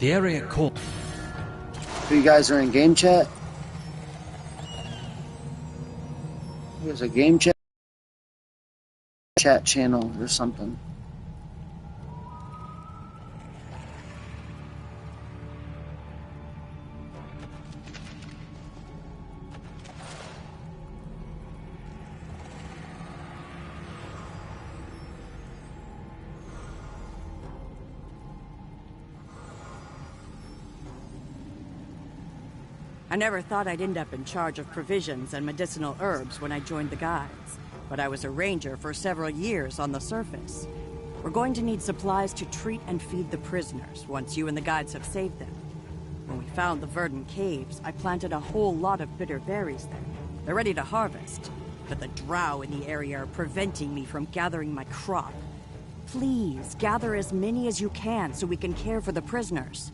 The area called... So you guys are in game chat? There's a game chat channel or something. I never thought I'd end up in charge of provisions and medicinal herbs when I joined the Guides, but I was a ranger for several years on the surface. We're going to need supplies to treat and feed the prisoners once you and the Guides have saved them. When we found the Verdant Caves, I planted a whole lot of bitter berries there. They're ready to harvest, but the drow in the area are preventing me from gathering my crop. Please, gather as many as you can so we can care for the prisoners.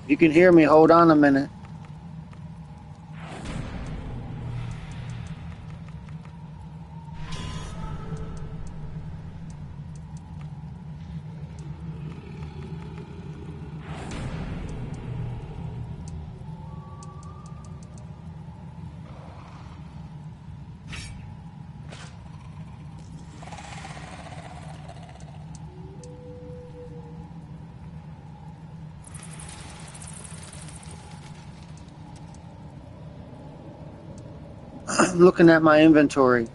You can hear me. Hold on a minute. I'm looking at my inventory, in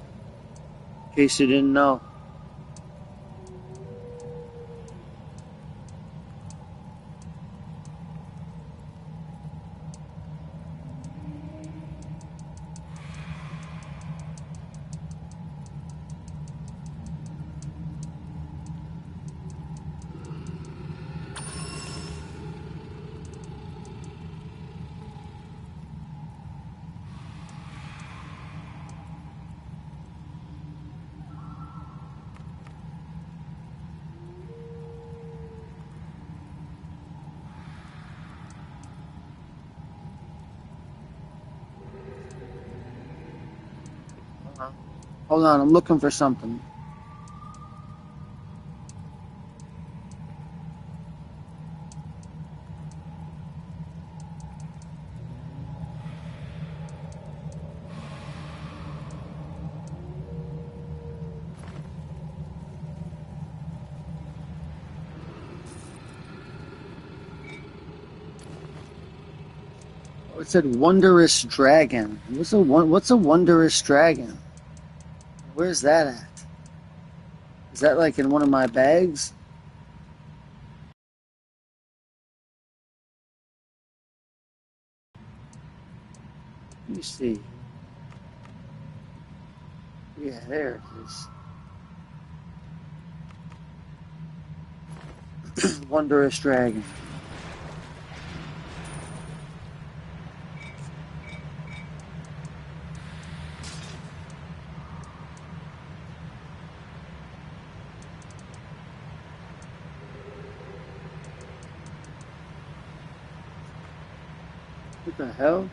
case you didn't know. Hold on, I'm looking for something. Oh, it said wondrous dragon. What's a wondrous dragon? Where's that at? Is that like in one of my bags? Let me see. Yeah, there it is. Wondrous dragon. What the hell?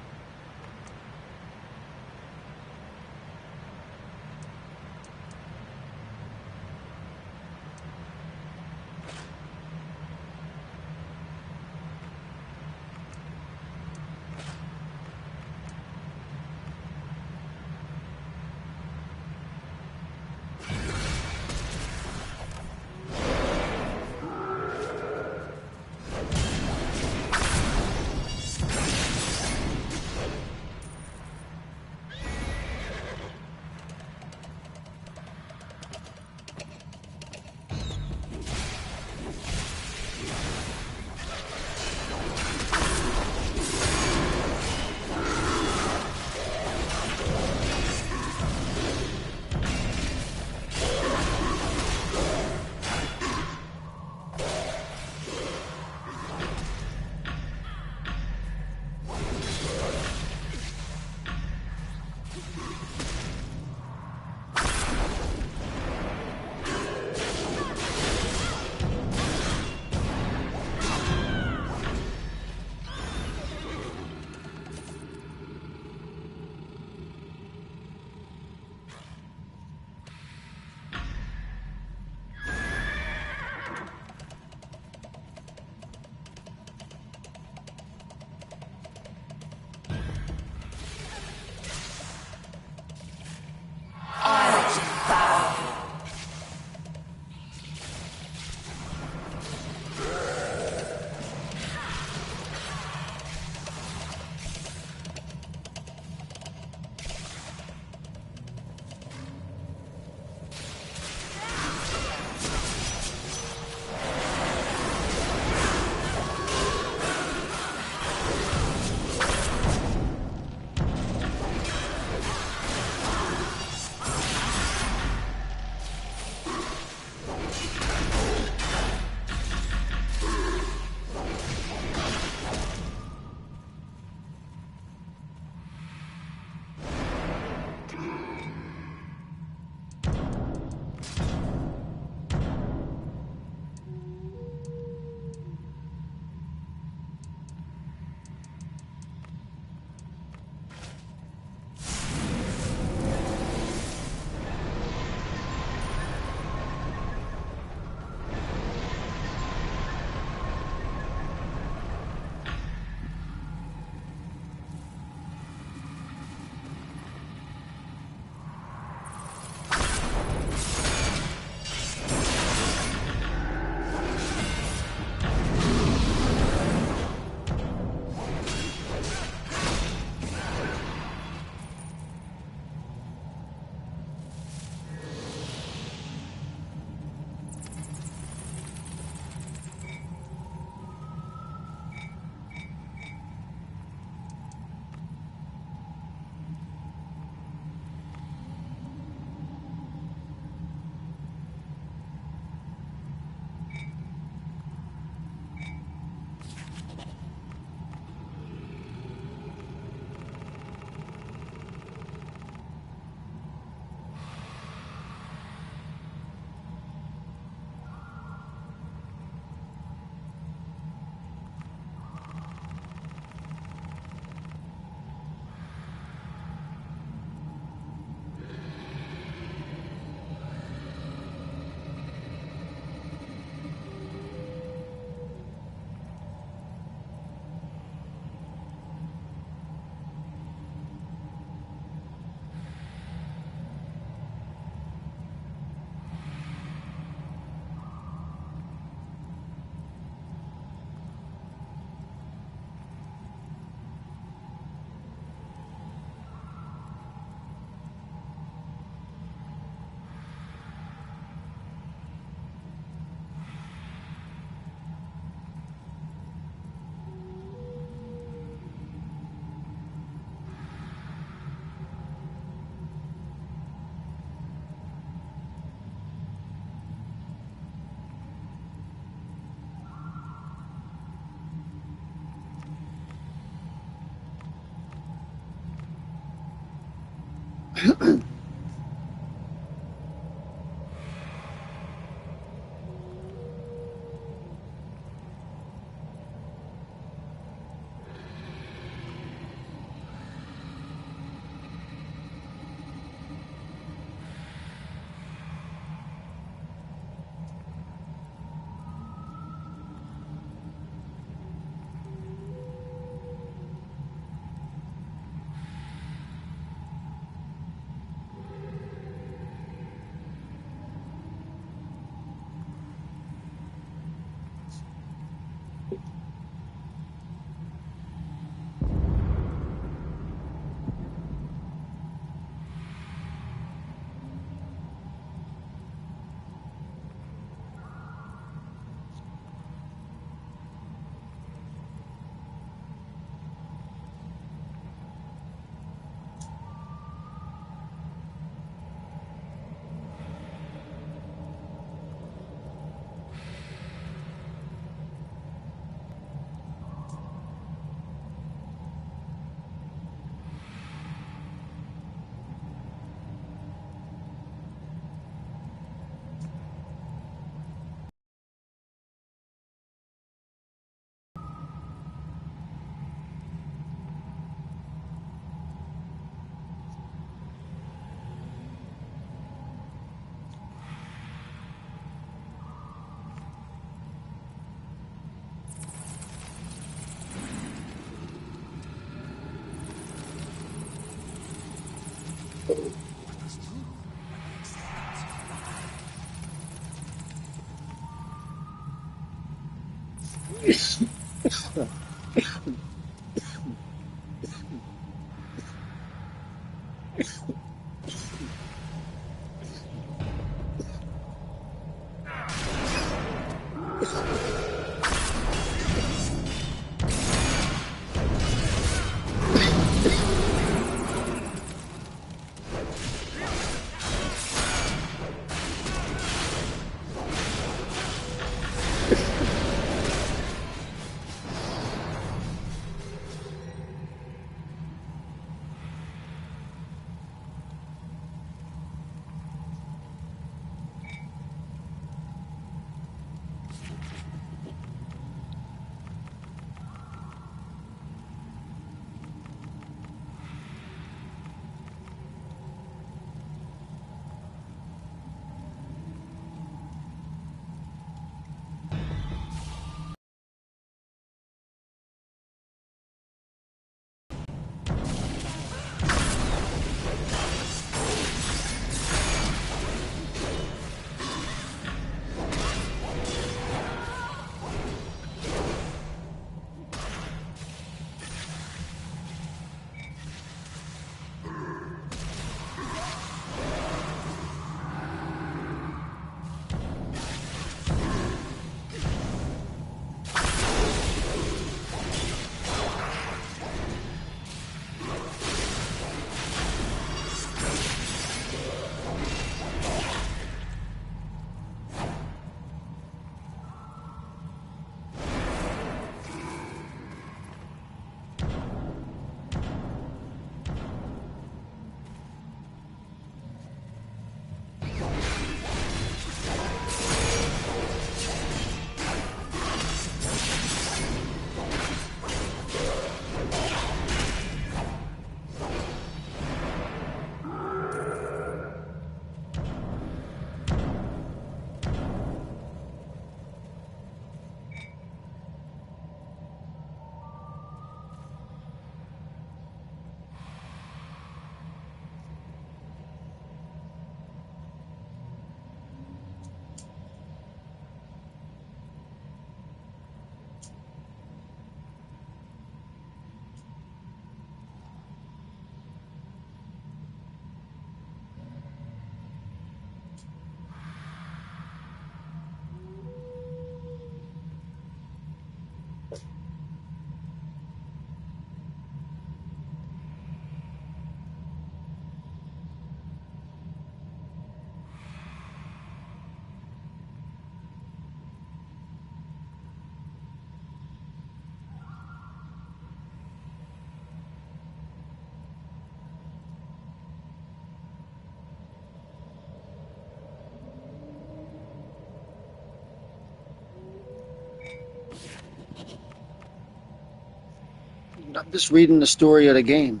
I'm just reading the story of the game.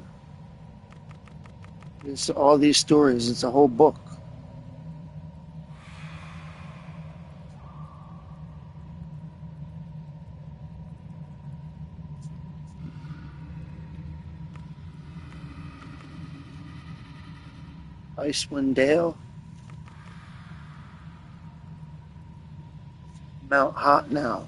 It's all these stories. It's a whole book. Icewind Dale. Mount Hot now.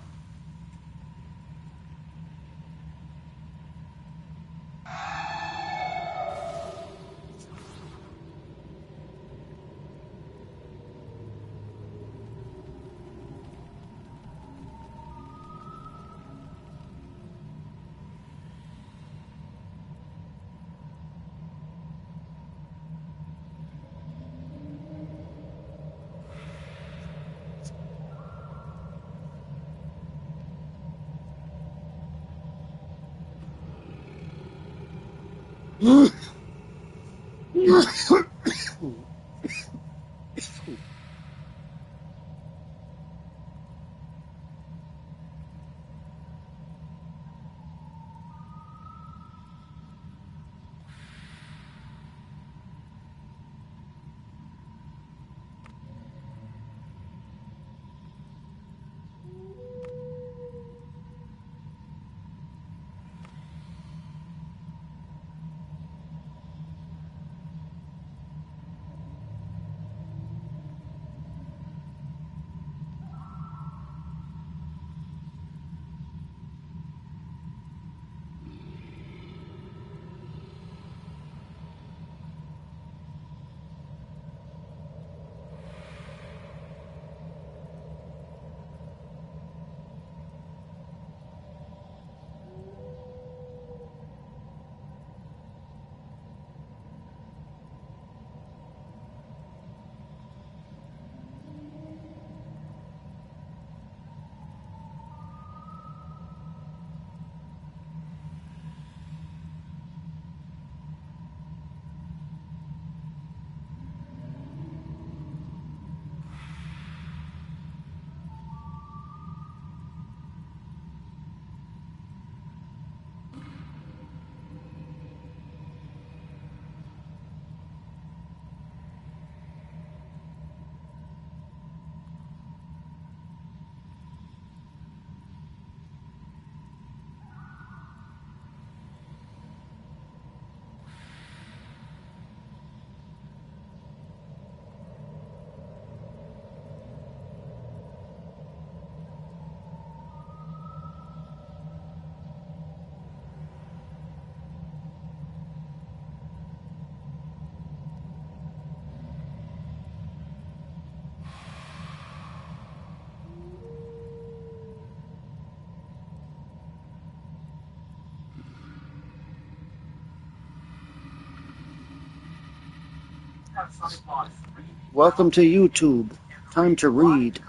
Welcome to YouTube. Time to read.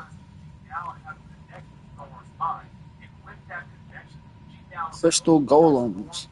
Crystal Golems.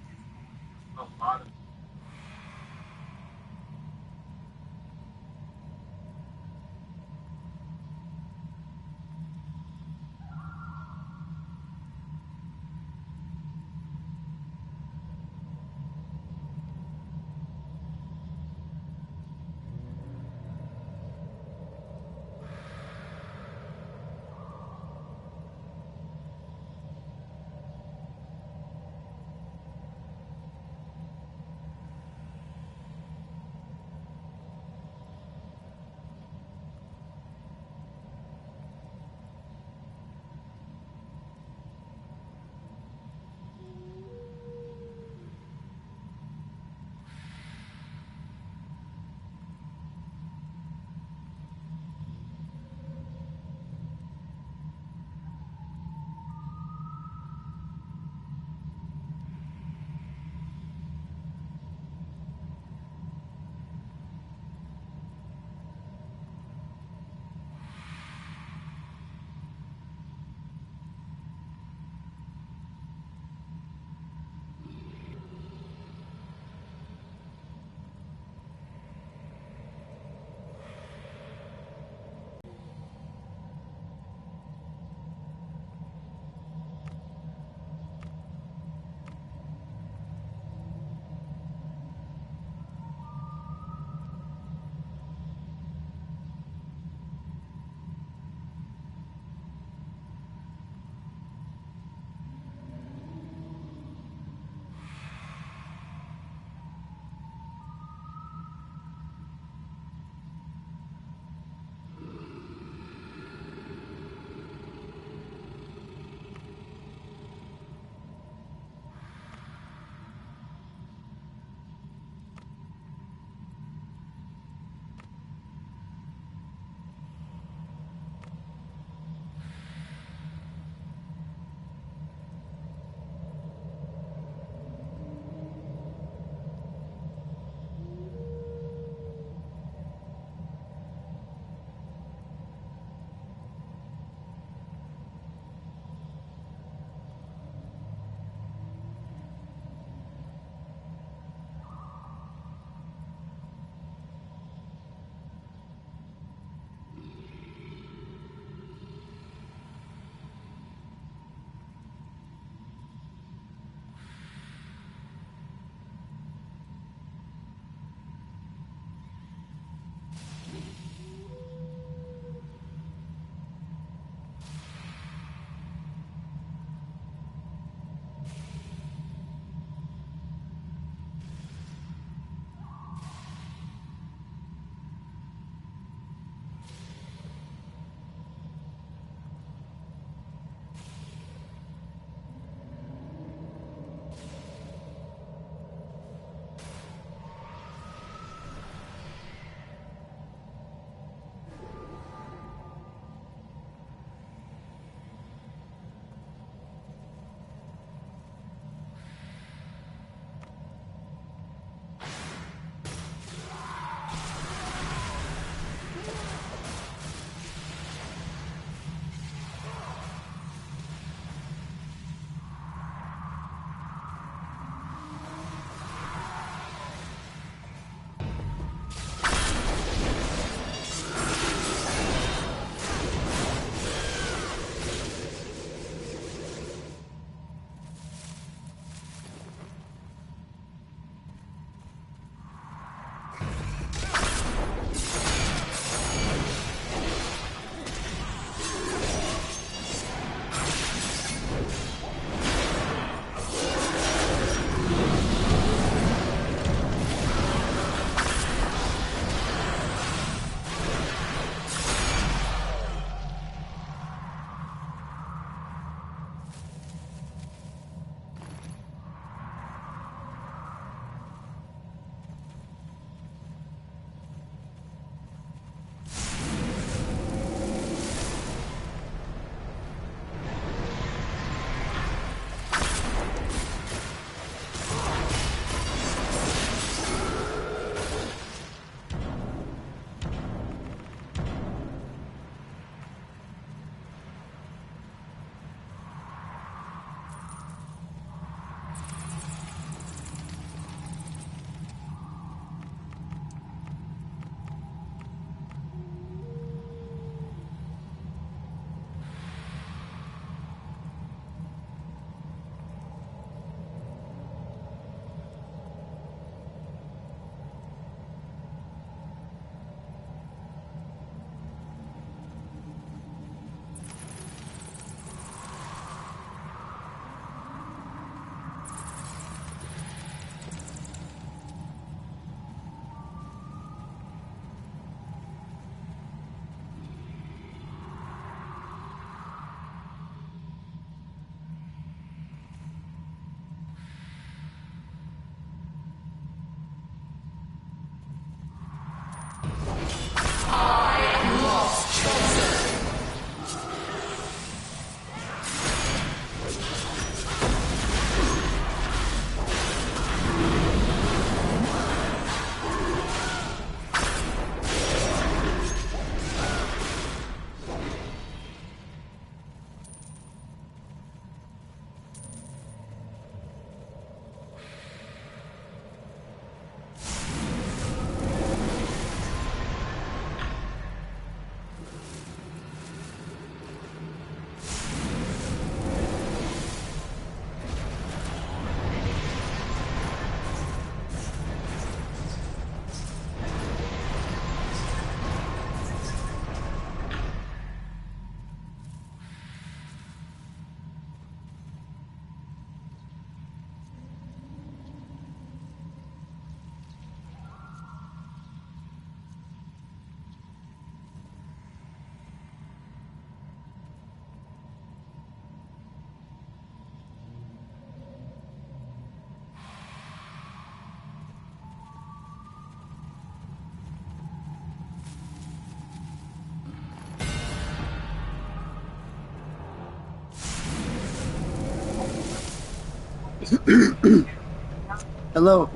Hello.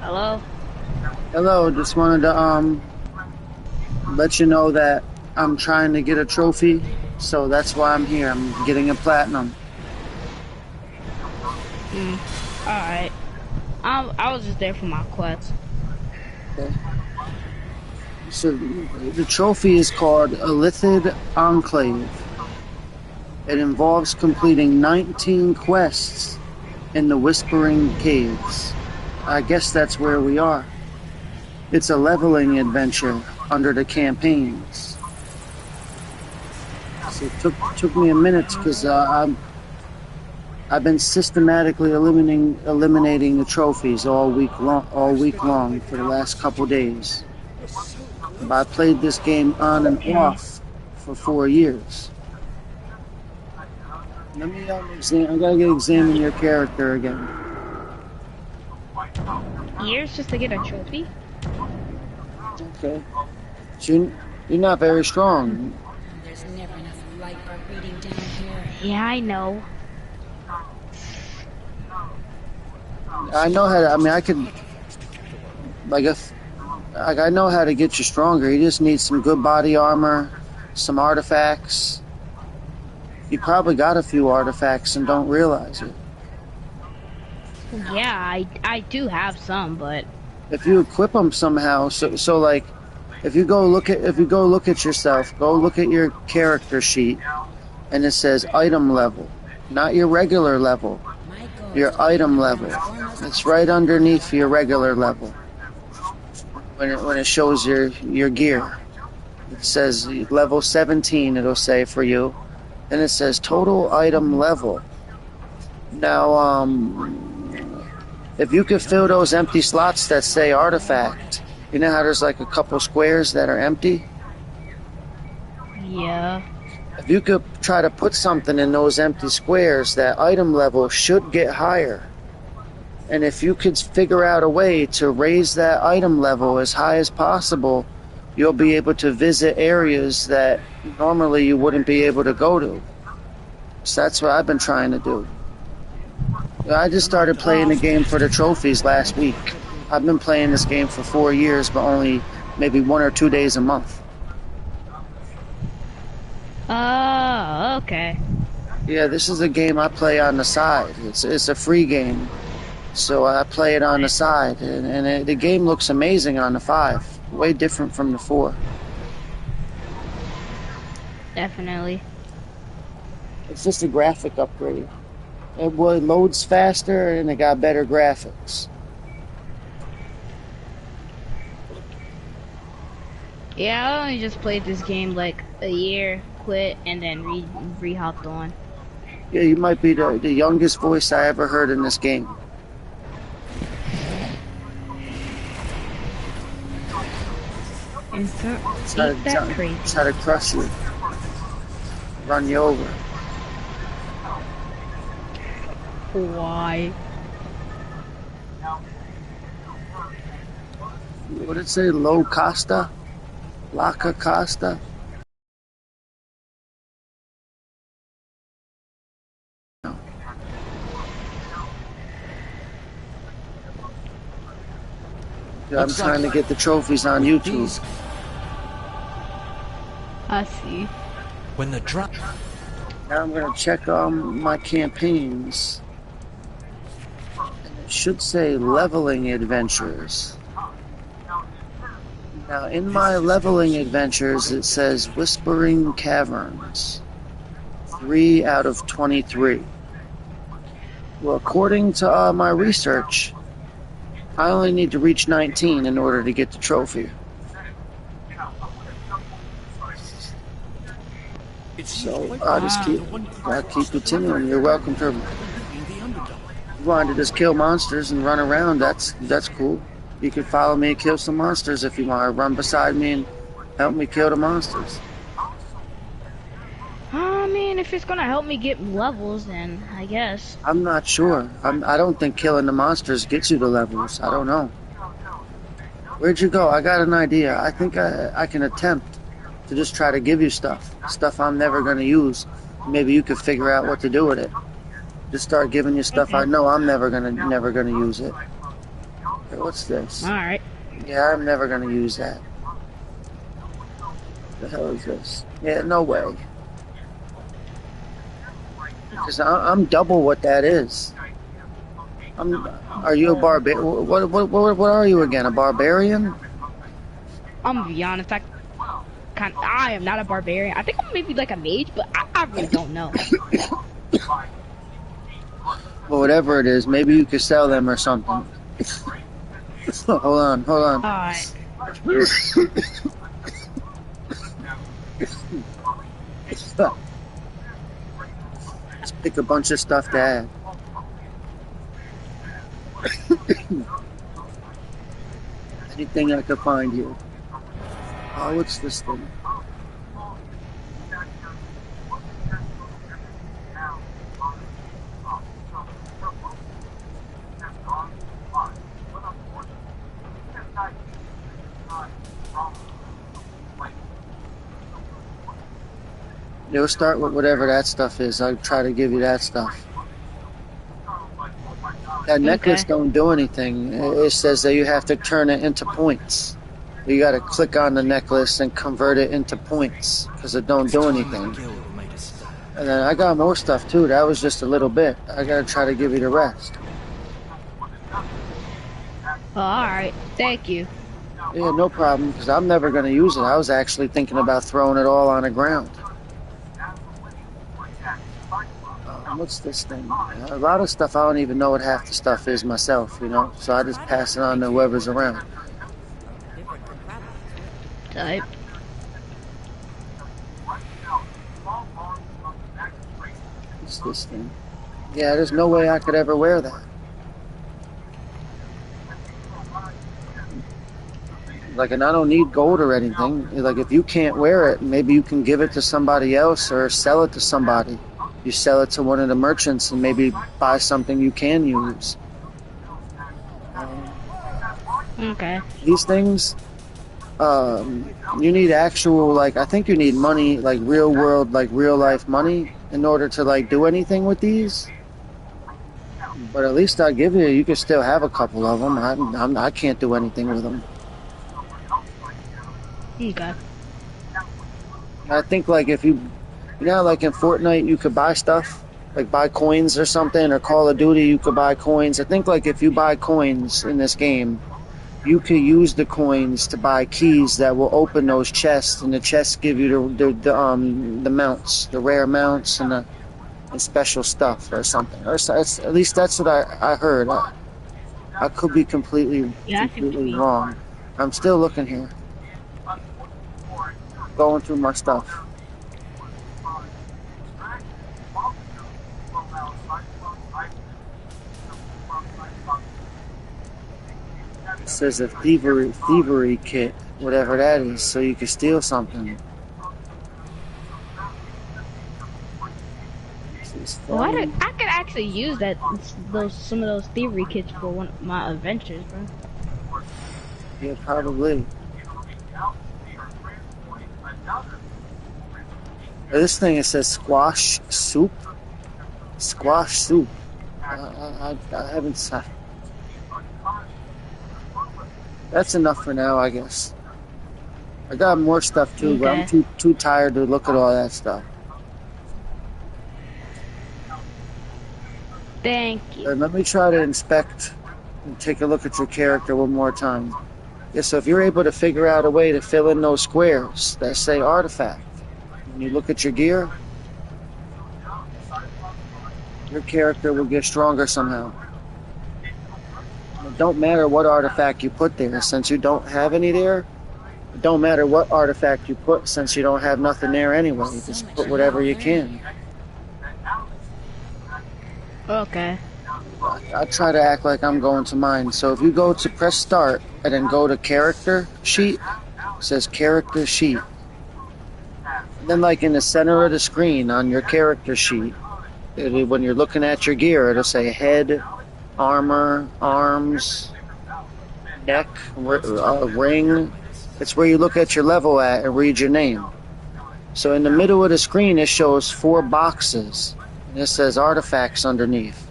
Hello? Hello, just wanted to let you know that I'm trying to get a trophy, so that's why I'm here. I'm getting a platinum. Alright. I was just there for my quest. Okay. So the trophy is called Illithad Enclave. It involves completing 19 quests in the Whispering Caves. I guess that's where we are. It's a leveling adventure under the campaigns. So it took me a minute because I've been systematically eliminating the trophies all week long for the last couple days. But I played this game on and off for 4 years. Let me I gotta examine your character again. Years just to get a trophy? Okay. So you're not very strong. There's never enough light or reading down here. Yeah, I know. I know how to, I mean, I could, I know how to get you stronger. You just need some good body armor, some artifacts. You probably got a few artifacts and don't realize it. Yeah, I do have some, but If you equip them somehow, so like, if you go look at yourself, go look at your character sheet, and it says item level, not your regular level, your item level. It's right underneath your regular level. When it shows your gear, it says level 17. It'll say for you, and it says total item level. Now, if you could fill those empty slots that say artifact, you know how there's like a couple squares that are empty? yeah. If you could try to put something in those empty squares, that item level should get higher. And if you could figure out a way to raise that item level as high as possible, you'll be able to visit areas that normally you wouldn't be able to go to. So that's what I've been trying to do. I just started playing the game for the trophies last week. I've been playing this game for 4 years, but only maybe 1 or 2 days a month. Oh, okay. Yeah, this is a game I play on the side. It's a free game, so I play it on the side, and the game looks amazing on the 5. Way different from the 4. Definitely. It's just a graphic upgrade. It loads faster, and it got better graphics. Yeah, I only just played this game like a year, quit, and then re-hopped on. Yeah, you might be the youngest voice I ever heard in this game. And ain't that crazy? Try to crush you. Run you over. Why? What did it say? Low Costa? Laca Costa? No. Yeah, I'm trying to get the trophies on YouTube. I see. When the drop. Now I'm going to check my campaigns. It should say leveling adventures. Now in my leveling adventures it says Whispering Caverns. 3 out of 23. Well, according to my research, I only need to reach 19 in order to get the trophy. So I'll just keep continuing. You're welcome to. You wanted to just kill monsters and run around. That's cool. You can follow me and kill some monsters if you want, or run beside me and help me kill the monsters. I mean, if it's gonna help me get levels, then I guess. I'm not sure. I don't think killing the monsters gets you the levels. I don't know. Where'd you go? I got an idea. I think I can attempt to just try to give you stuff I'm never going to use. Maybe you could figure out what to do with it. Just start giving you stuff I Okay. know I'm never gonna use it. Okay, what's this? All right. Yeah, I'm never gonna use that. The hell is this? Yeah, no way. Because I'm double what that is. Are you a barbarian? What are you again? A barbarian? I'm gonna be honest. I am not a barbarian. I think I'm maybe like a mage, but I really don't know. Well, whatever it is, maybe you could sell them or something. Hold on. All right. Let's pick a bunch of stuff to add. Anything I could find here. Oh, what's this thing? You'll start with whatever that stuff is. I'll try to give you that stuff. That necklace don't do anything. It says that you have to turn it into points. You got to click on the necklace and convert it into points because it don't do anything. And then I got more stuff too. That was just a little bit. I got to try to give you the rest. Oh, all right. Thank you. Yeah, no problem, because I'm never going to use it. I was actually thinking about throwing it all on the ground. What's this thing? A lot of stuff I don't even know what half the stuff is myself, you know? So I just pass it on to whoever's around. Type. What's this thing? Yeah, there's no way I could ever wear that. Like, and I don't need gold or anything. Like, if you can't wear it, maybe you can give it to somebody else or sell it to somebody. You sell it to one of the merchants and maybe buy something you can use. Okay. These things, you need actual, like, I think you need money, like real world, like real life money in order to, like, do anything with these. But at least I'll give you can still have a couple of them. I can't do anything with them. Okay. I think, like, if you know, like in Fortnite, you could buy stuff, like buy coins or something, or Call of Duty, you could buy coins. I think, like, if you buy coins in this game, you could use the coins to buy keys that will open those chests, and the chests give you the mounts, the rare mounts, and the special stuff or something. Or at least that's what I heard. I could be completely wrong. I'm still looking here, going through my stuff. It says a thievery kit, whatever that is, so you can steal something. Well, I could actually use some of those thievery kits for one of my adventures, bro. Yeah, probably. This thing, it says squash soup. Squash soup. I haven't. That's enough for now, I guess. I got more stuff too, but I'm too tired to look at all that stuff. Thank you. Let me try to inspect and take a look at your character one more time. Yeah, so if you're able to figure out a way to fill in those squares that say artifact, when you look at your gear, your character will get stronger somehow. It don't matter what artifact you put there, since you don't have any there. It don't matter what artifact you put, since you don't have nothing there anyway. You just put whatever you can. Okay. I try to act like I'm going to mine. So if you go to press start and then go to character sheet, it says character sheet. And then, like, in the center of the screen on your character sheet, when you're looking at your gear, it'll say head, armor, arms, neck, ring. It's where you look at your level at and read your name. So in the middle of the screen, it shows 4 boxes, and it says artifacts underneath.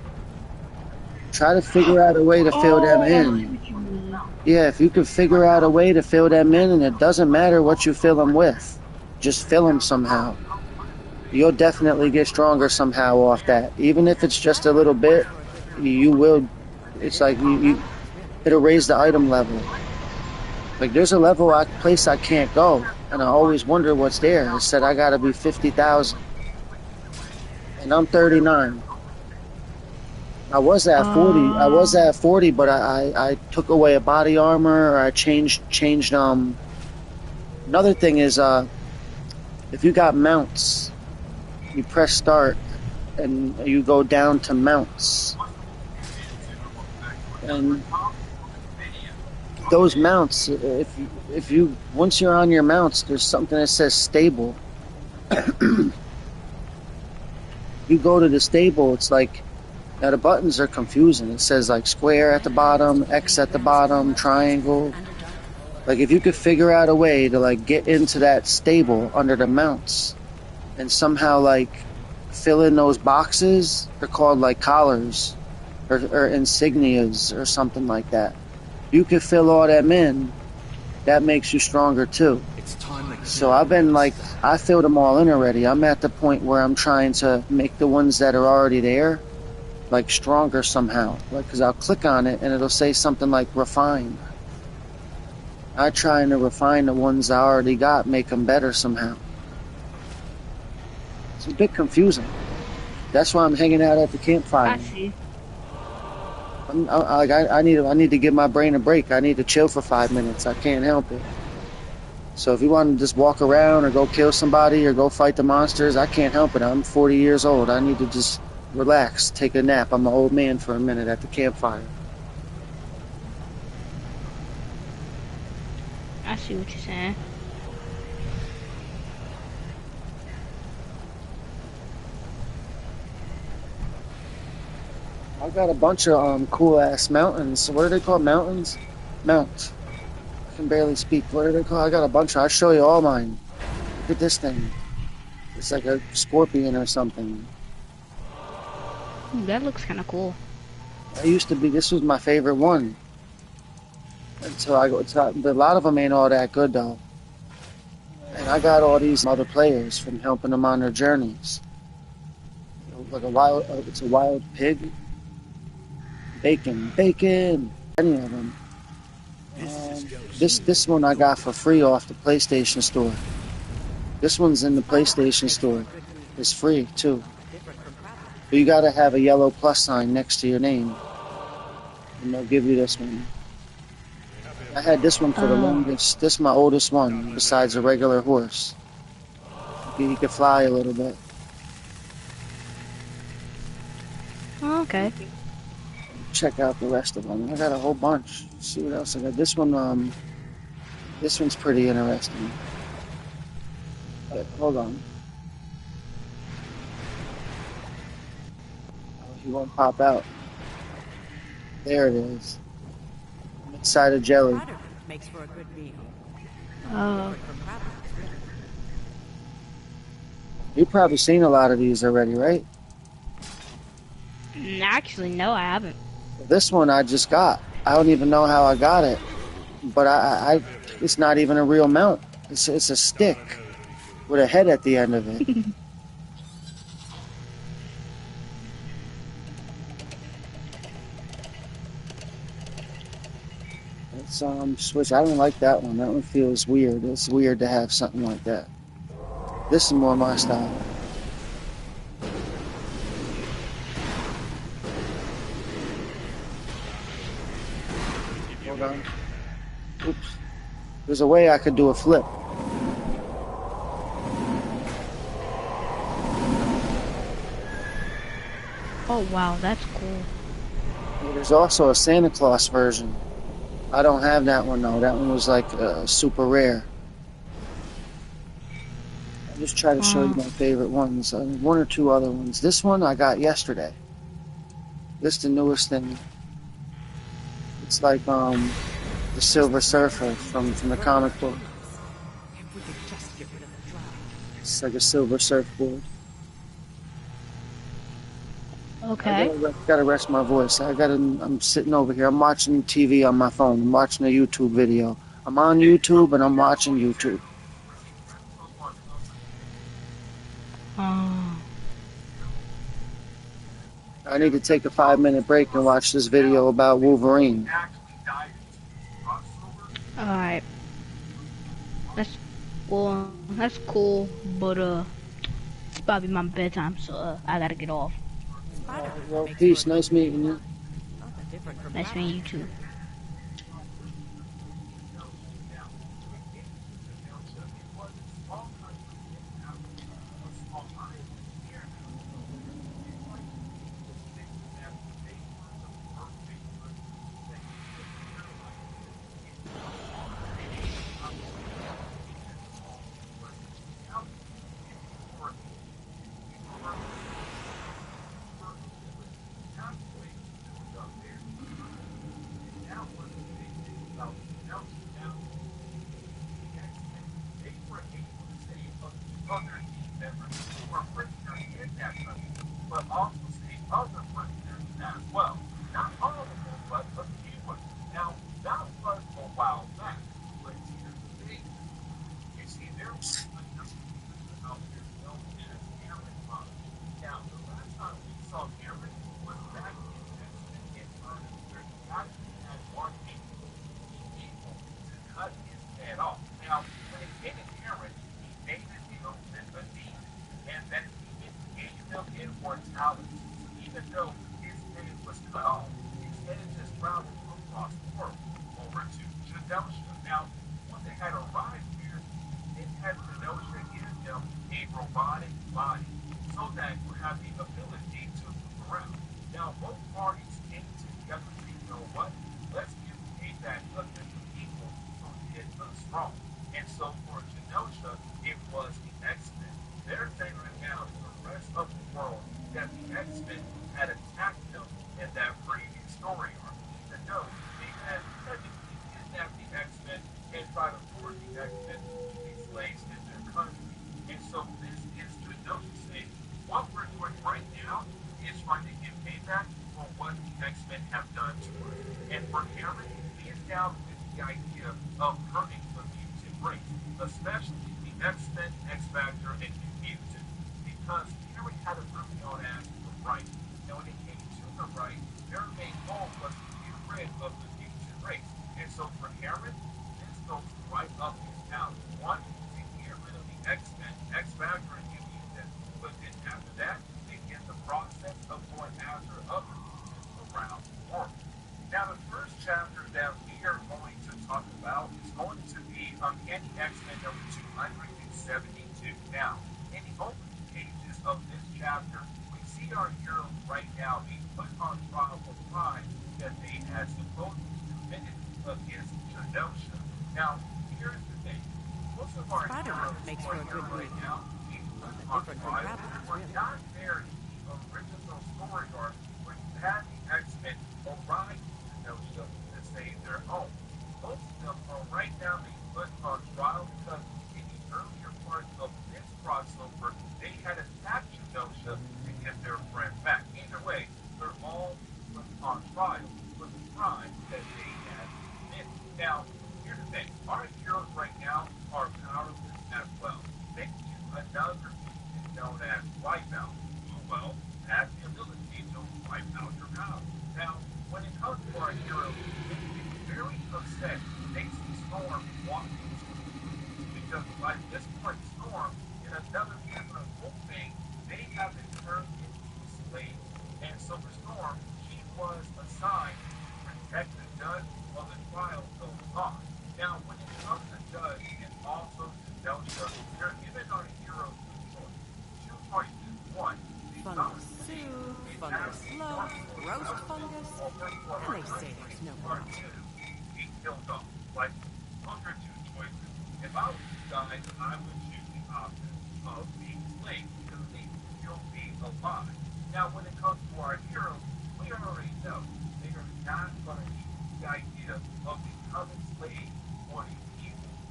Try to figure out a way to fill them in. Yeah, if you could figure out a way to fill them in, and it doesn't matter what you fill them with, just fill them somehow. You'll definitely get stronger somehow off that. Even if it's just a little bit, you will. It's like it'll raise the item level. Like there's a place I can't go, and I always wonder what's there. It said I gotta be 50,000, and I'm 39. I was at 40. I was at 40, but I took away a body armor. Or I changed. Another thing is, if you got mounts, you press start, and you go down to mounts, and those mounts. If you once you're on your mounts, there's something that says stable. You go to the stable. It's like. Now the buttons are confusing. It says like square at the bottom, X at the bottom, triangle. Like if you could figure out a way to like get into that stable under the mounts and somehow like fill in those boxes, they're called like collars or insignias or something like that. You could fill all them in, that makes you stronger too. So I've been like, I filled them all in already. I'm at the point where I'm trying to make the ones that are already there like stronger somehow, like because I'll click on it and it'll say something like refine. I trying to refine the ones I already got, make them better somehow. It's a bit confusing. That's why I'm hanging out at the campfire. I see. I need to give my brain a break. I need to chill for 5 minutes. I can't help it. So if you want to just walk around or go kill somebody or go fight the monsters, I can't help it. I'm 40 years old. I need to just relax, take a nap. I'm an old man for a minute at the campfire. I see what you're saying. I got a bunch of cool ass mountains. What are they called? Mountains? Mount. I can barely speak. What are they called? I got a bunch. I'll show you all mine. Look at this thing. It's like a scorpion or something. That looks kind of cool. This was my favorite one. Until but a lot of them ain't all that good though. And I got all these other players from helping them on their journeys. Like it's a wild pig. Bacon. Any of them. This one I got for free off the PlayStation Store. This one's in the PlayStation Store. It's free too. But you gotta have a yellow plus sign next to your name. And they'll give you this one. I had this one for the longest. This is my oldest one, besides a regular horse. He could fly a little bit. Oh, okay. Check out the rest of them. I got a whole bunch. Let's see what else I got. This one's pretty interesting. Hold on. Oh, he won't pop out. There it is. Inside of jelly. Makes for a good meal. Oh. You've probably seen a lot of these already, right? Actually, no, I haven't. This one I just got. I don't even know how I got it, but it's not even a real mount. It's a stick with a head at the end of it. It's switch. I don't like that one. That one feels weird. It's weird to have something like that. This is more my style. Hold on. Oops. There's a way I could do a flip. Oh wow, that's cool. There's also a Santa Claus version. I don't have that one though. That one was like super rare. I'll just try to show you my favorite ones. One or two other ones. This one I got yesterday. This is the newest thing. It's like the Silver Surfer from the comic book. If we could just get rid of the drow. It's like a silver surfboard. Okay. Gotta rest my voice. I'm sitting over here. I'm watching TV on my phone. I'm watching a YouTube video. I'm on YouTube and I'm watching YouTube. Oh. I need to take a 5-minute break and watch this video about Wolverine. Alright. That's cool, but it's probably my bedtime, so I gotta get off. Well, peace. Nice meeting you. Nice meeting you too.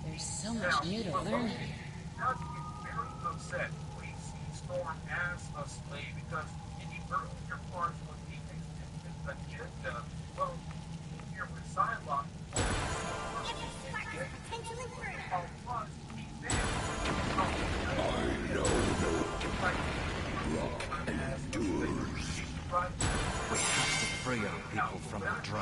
There's so much new to learn here. We have to free our people from the drow.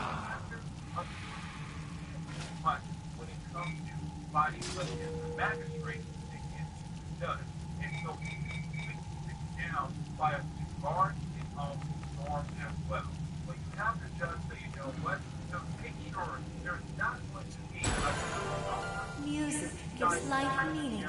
Music gives life meaning.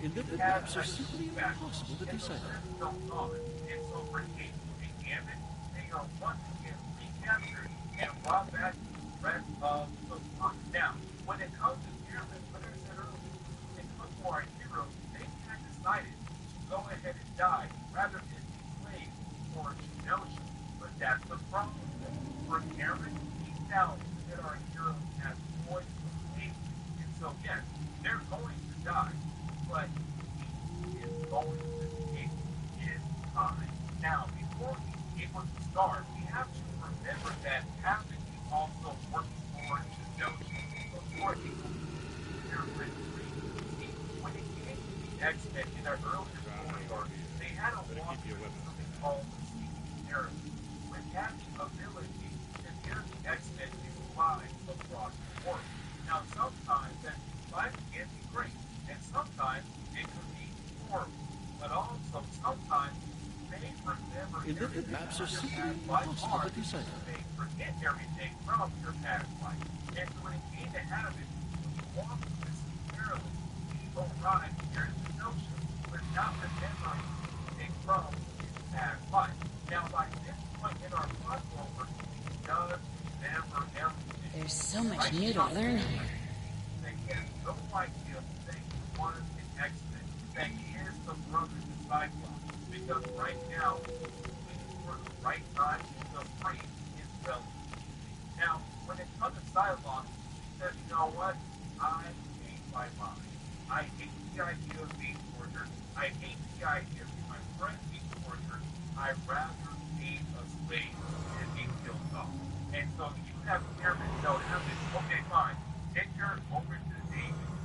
Illithid maps are simply impossible to decipher. Illithid maps are simply impossible to decipher. There's so much new to learn here.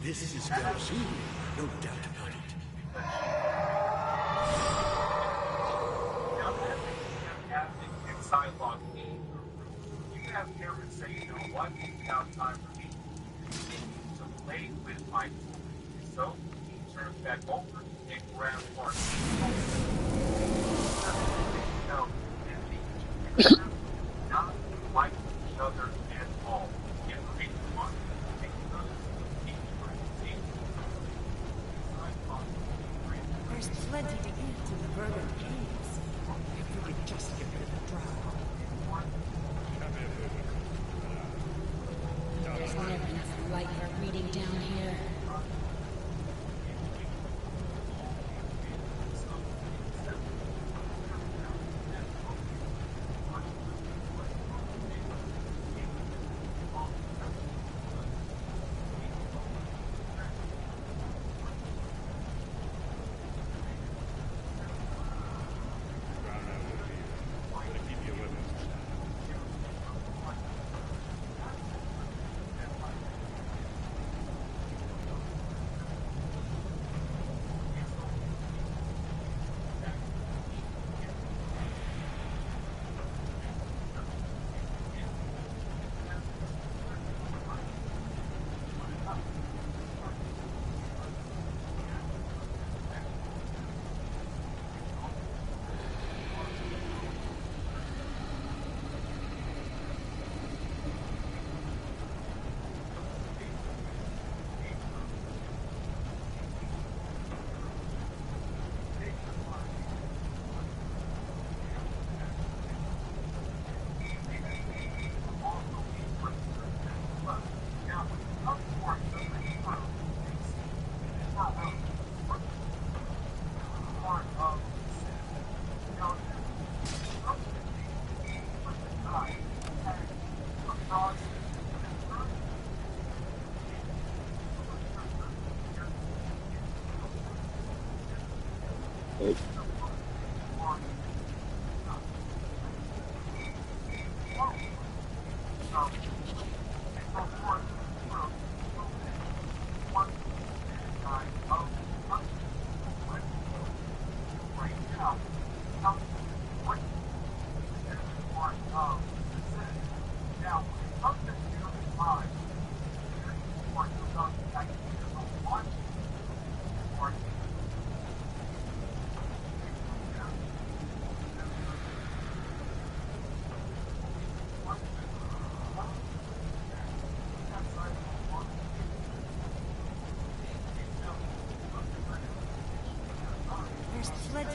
This is going soon, no doubt about it. There's plenty to eat in the verdant caves. If we could just get rid of the drow. There's never enough light for reading down here.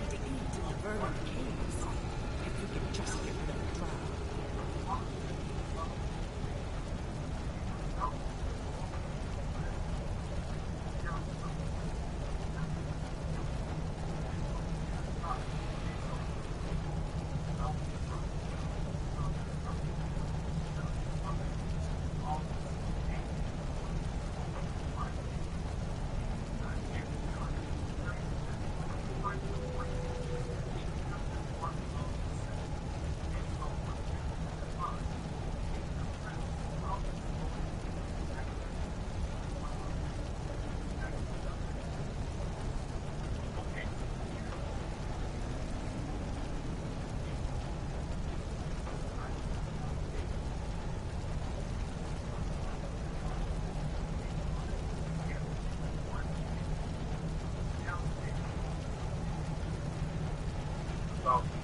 to eat in the vermin caves. If we could just get rid of the drow.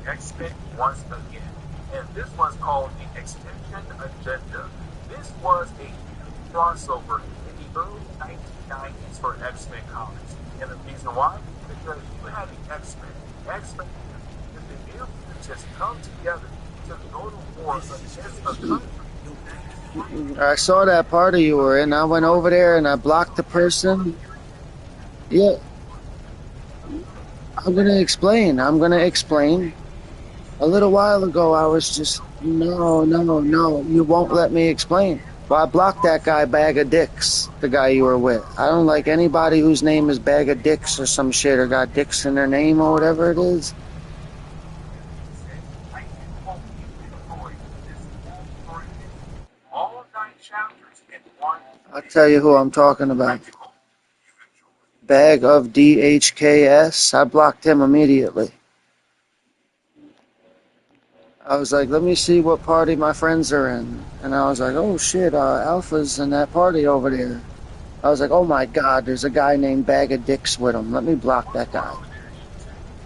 The X-Men once again, and this was called the Extinction Agenda. This was a huge crossover in the early 1990s for X-Men comics, and the reason why? Because you had the X-Men. X-Men, if they knew to just come together to go to war against a country. I saw that party you were in. I went over there and I blocked the person. Yeah. I'm gonna explain. A little while ago, I was just, no, you won't let me explain. Well, I blocked that guy, Bag of Dicks, the guy you were with. I don't like anybody whose name is Bag of Dicks or some shit, or got dicks in their name or whatever it is. I'll tell you who I'm talking about. Bag of DHKS. I blocked him immediately. I was like, let me see what party my friends are in. And I was like, oh shit, Alpha's in that party over there. I was like, oh my god, there's a guy named Bag of Dicks with him. Let me block that guy.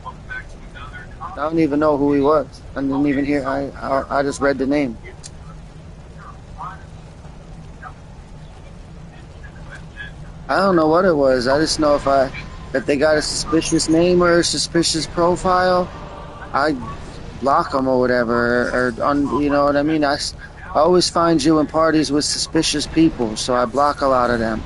I don't even know who he was. I didn't even hear. I just read the name. I don't know what it was. I just know if they got a suspicious name or a suspicious profile, I block them or whatever, or you know what I mean. I always find you in parties with suspicious people, so I block a lot of them.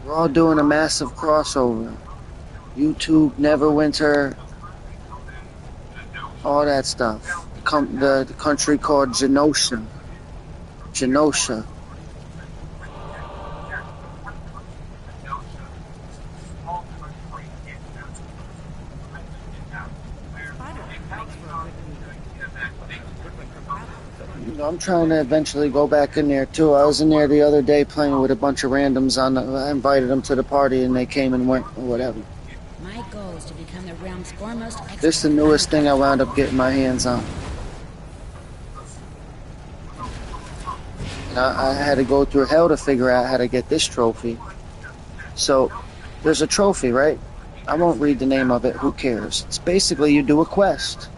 We're all doing a massive crossover. YouTube, Neverwinter, all that stuff. The country called Genosha. I'm trying to eventually go back in there too. I was in there the other day playing with a bunch of randoms. I invited them to the party and they came and went or whatever. My goal is to become the realm's foremost expert. This is the newest thing I wound up getting my hands on. And I had to go through hell to figure out how to get this trophy. So there's a trophy, right? I won't read the name of it. Who cares? It's basically you do a quest.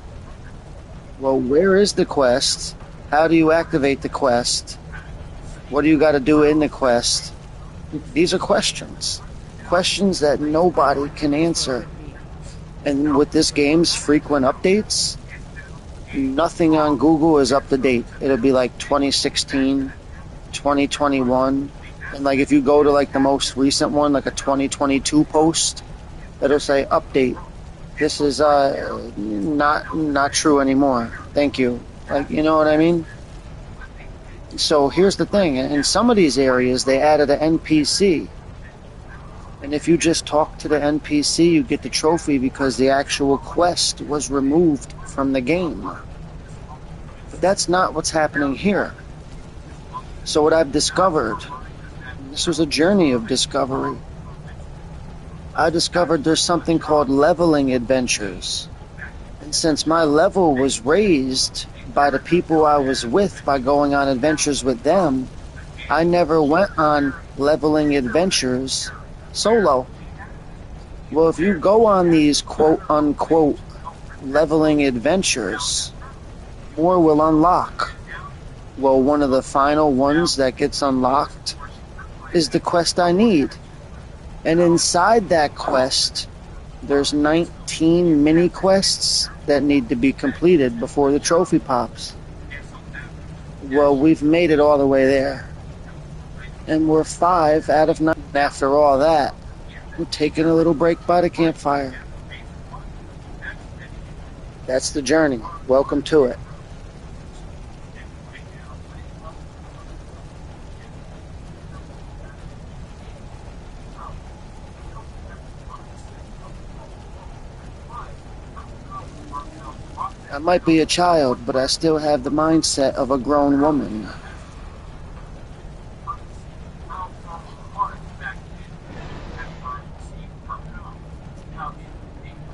Well, where is the quest? How do you activate the quest? What do you got to do in the quest? These are questions. Questions that nobody can answer. And with this game's frequent updates, nothing on Google is up to date. It'll be like 2016, 2021. And like if you go to like the most recent one, like a 2022 post, it'll say update. This is not true anymore. Thank you. Like, you know what I mean? So here's the thing. In some of these areas, they added an NPC. And if you just talk to the NPC, you get the trophy because the actual quest was removed from the game. But that's not what's happening here. So what I've discovered, this was a journey of discovery. I discovered there's something called leveling adventures. And since my level was raised by the people I was with by going on adventures with them, I never went on leveling adventures solo. Well, if you go on these quote-unquote leveling adventures, more will unlock. Well, one of the final ones that gets unlocked is the quest I need. And inside that quest, there's 19 mini quests that need to be completed before the trophy pops. Well, we've made it all the way there. And we're 5 out of 9. After all that, we're taking a little break by the campfire. That's the journey. Welcome to it. I might be a child, but I still have the mindset of a grown woman.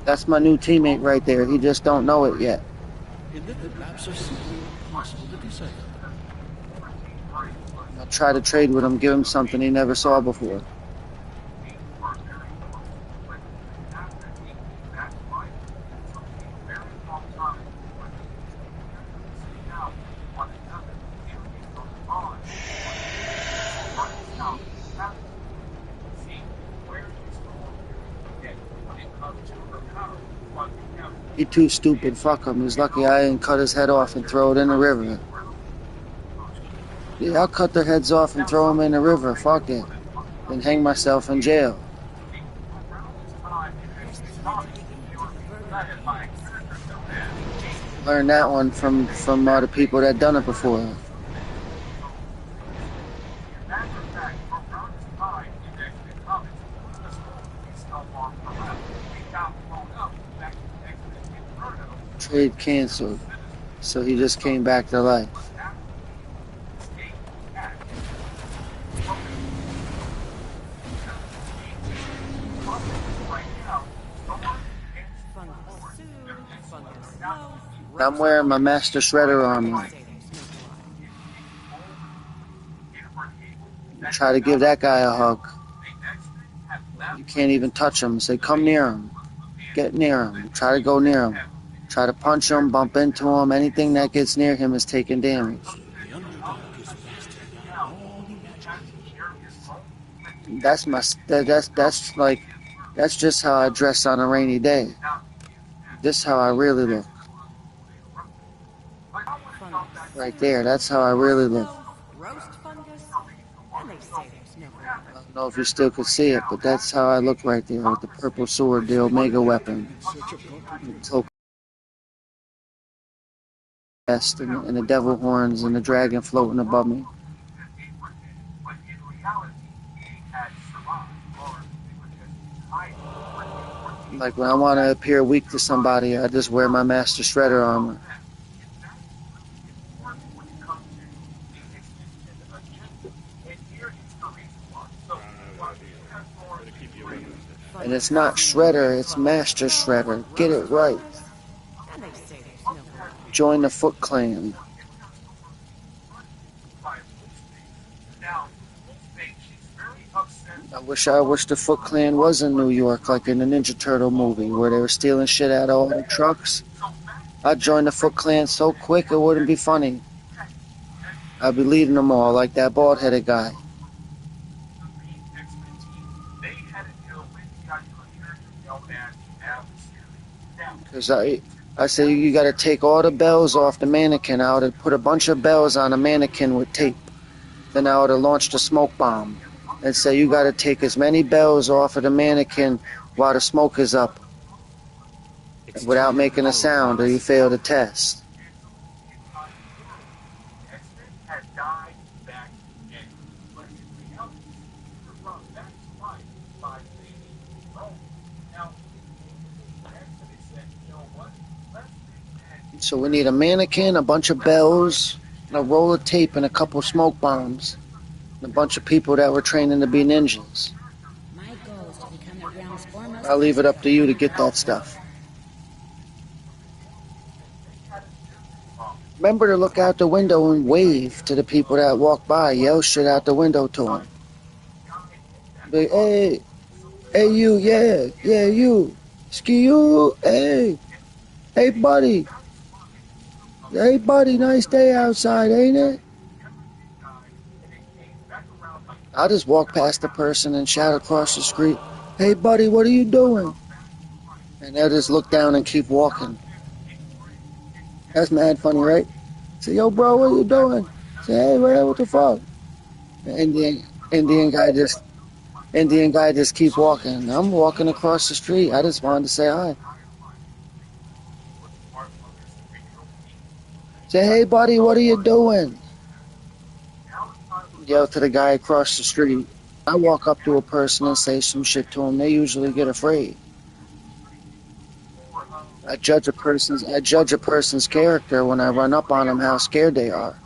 That's my new teammate right there. He just don't know it yet. Illithid maps are simply impossible to decipher. I'll try to trade with him, give him something he never saw before. He too stupid, fuck him. He's lucky I didn't cut his head off and throw it in the river. Yeah, I'll cut their heads off and throw them in the river, fuck it. Then hang myself in jail. Learned that one from the people that done it before. Trade canceled, so he just came back to life. I'm wearing my Master Shredder armor. Try to give that guy a hug. You can't even touch him. Say, come near him. Get near him. Try to go near him. Try to punch him, bump into him. Anything that gets near him is taking damage. That's just how I dress on a rainy day. This is how I really look. Right there, that's how I really look. I don't know if you still could see it, but that's how I look right there with the purple sword, the Omega weapon. And the devil horns and the dragon floating above me. Like when I want to appear weak to somebody, I just wear my Master Shredder armor. And it's not Shredder, it's Master Shredder. Get it right. Join the Foot Clan. I wish the Foot Clan was in New York, like in the Ninja Turtle movie, where they were stealing shit out of all the trucks. I'd join the Foot Clan so quick it wouldn't be funny. I'd be leading them all, like that bald-headed guy. Because I say you got to take all the bells off the mannequin. I would have put a bunch of bells on a mannequin with tape. Then I would have launched a smoke bomb and say you got to take as many bells off of the mannequin while the smoke is up without making a sound, or you fail the test. So we need a mannequin, a bunch of bells, a roll of tape, and a couple smoke bombs. And a bunch of people that were training to be ninjas. My goal is to become the ground's foremost. I'll leave it up to you to get that stuff. Remember to look out the window and wave to the people that walk by. Yell shit out the window to them. Be, hey you, yeah you. Ski you, hey buddy. Hey, buddy, nice day outside, ain't it? I'll just walk past the person and shout across the street, "Hey, buddy, what are you doing?" And they'll just look down and keep walking. That's mad funny, right? Say, "Yo, bro, what are you doing?" Say, "Hey, man, what the fuck?" The Indian guy just Indian guy just keep walking. I'm walking across the street. I just wanted to say hi. Say, "Hey, buddy, what are you doing?" Yell to the guy across the street. I walk up to a person and say some shit to them. They usually get afraid. I judge a person's character when I run up on them, how scared they are.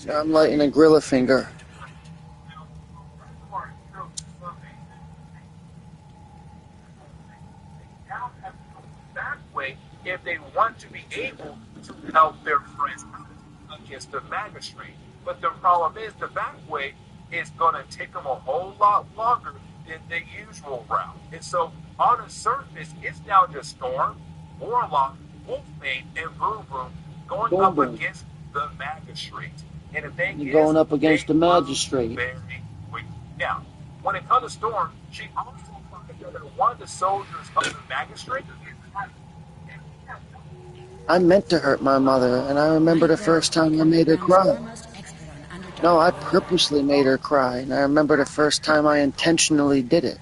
I'm lighting a gorilla finger. That way, if they want to be able to help their friends against the magistrate. But the problem is the back way is going to take them a whole lot longer than the usual route. And so on the surface, it's now just Storm, Warlock, Wolfmane, and Vroom Vroom going Boom, up boom. against the magistrate. And the thing You're going is, up against they the move magistrate. very quick. Now, when it comes to Storm, she also brought together one of the soldiers of the magistrate. I meant to hurt my mother, and I remember the first time I made her cry. No, I purposely made her cry, and I remember the first time I intentionally did it.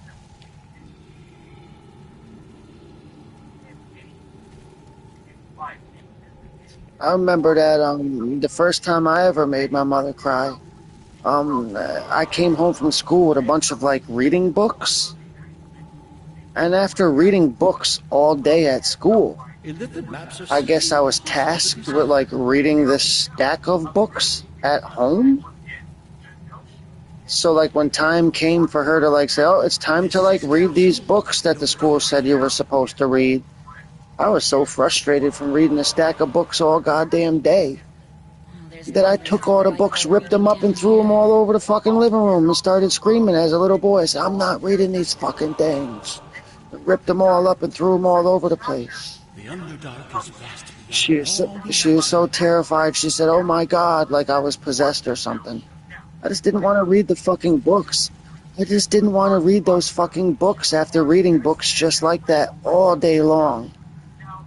I remember that the first time I ever made my mother cry, I came home from school with a bunch of like reading books. And after reading books all day at school, I guess I was tasked with like reading this stack of books at home. So like when time came for her to like say, "Oh, it's time to like read these books that the school said you were supposed to read," I was so frustrated from reading a stack of books all goddamn day that I took all the books, ripped them up, and threw them all over the fucking living room and started screaming as a little boy. I said, "I'm not reading these fucking things." Ripped them all up and threw them all over the place. She was so terrified. She said, "Oh my God," like I was possessed or something. I just didn't want to read the fucking books. I just didn't want to read those fucking books after reading books just like that all day long.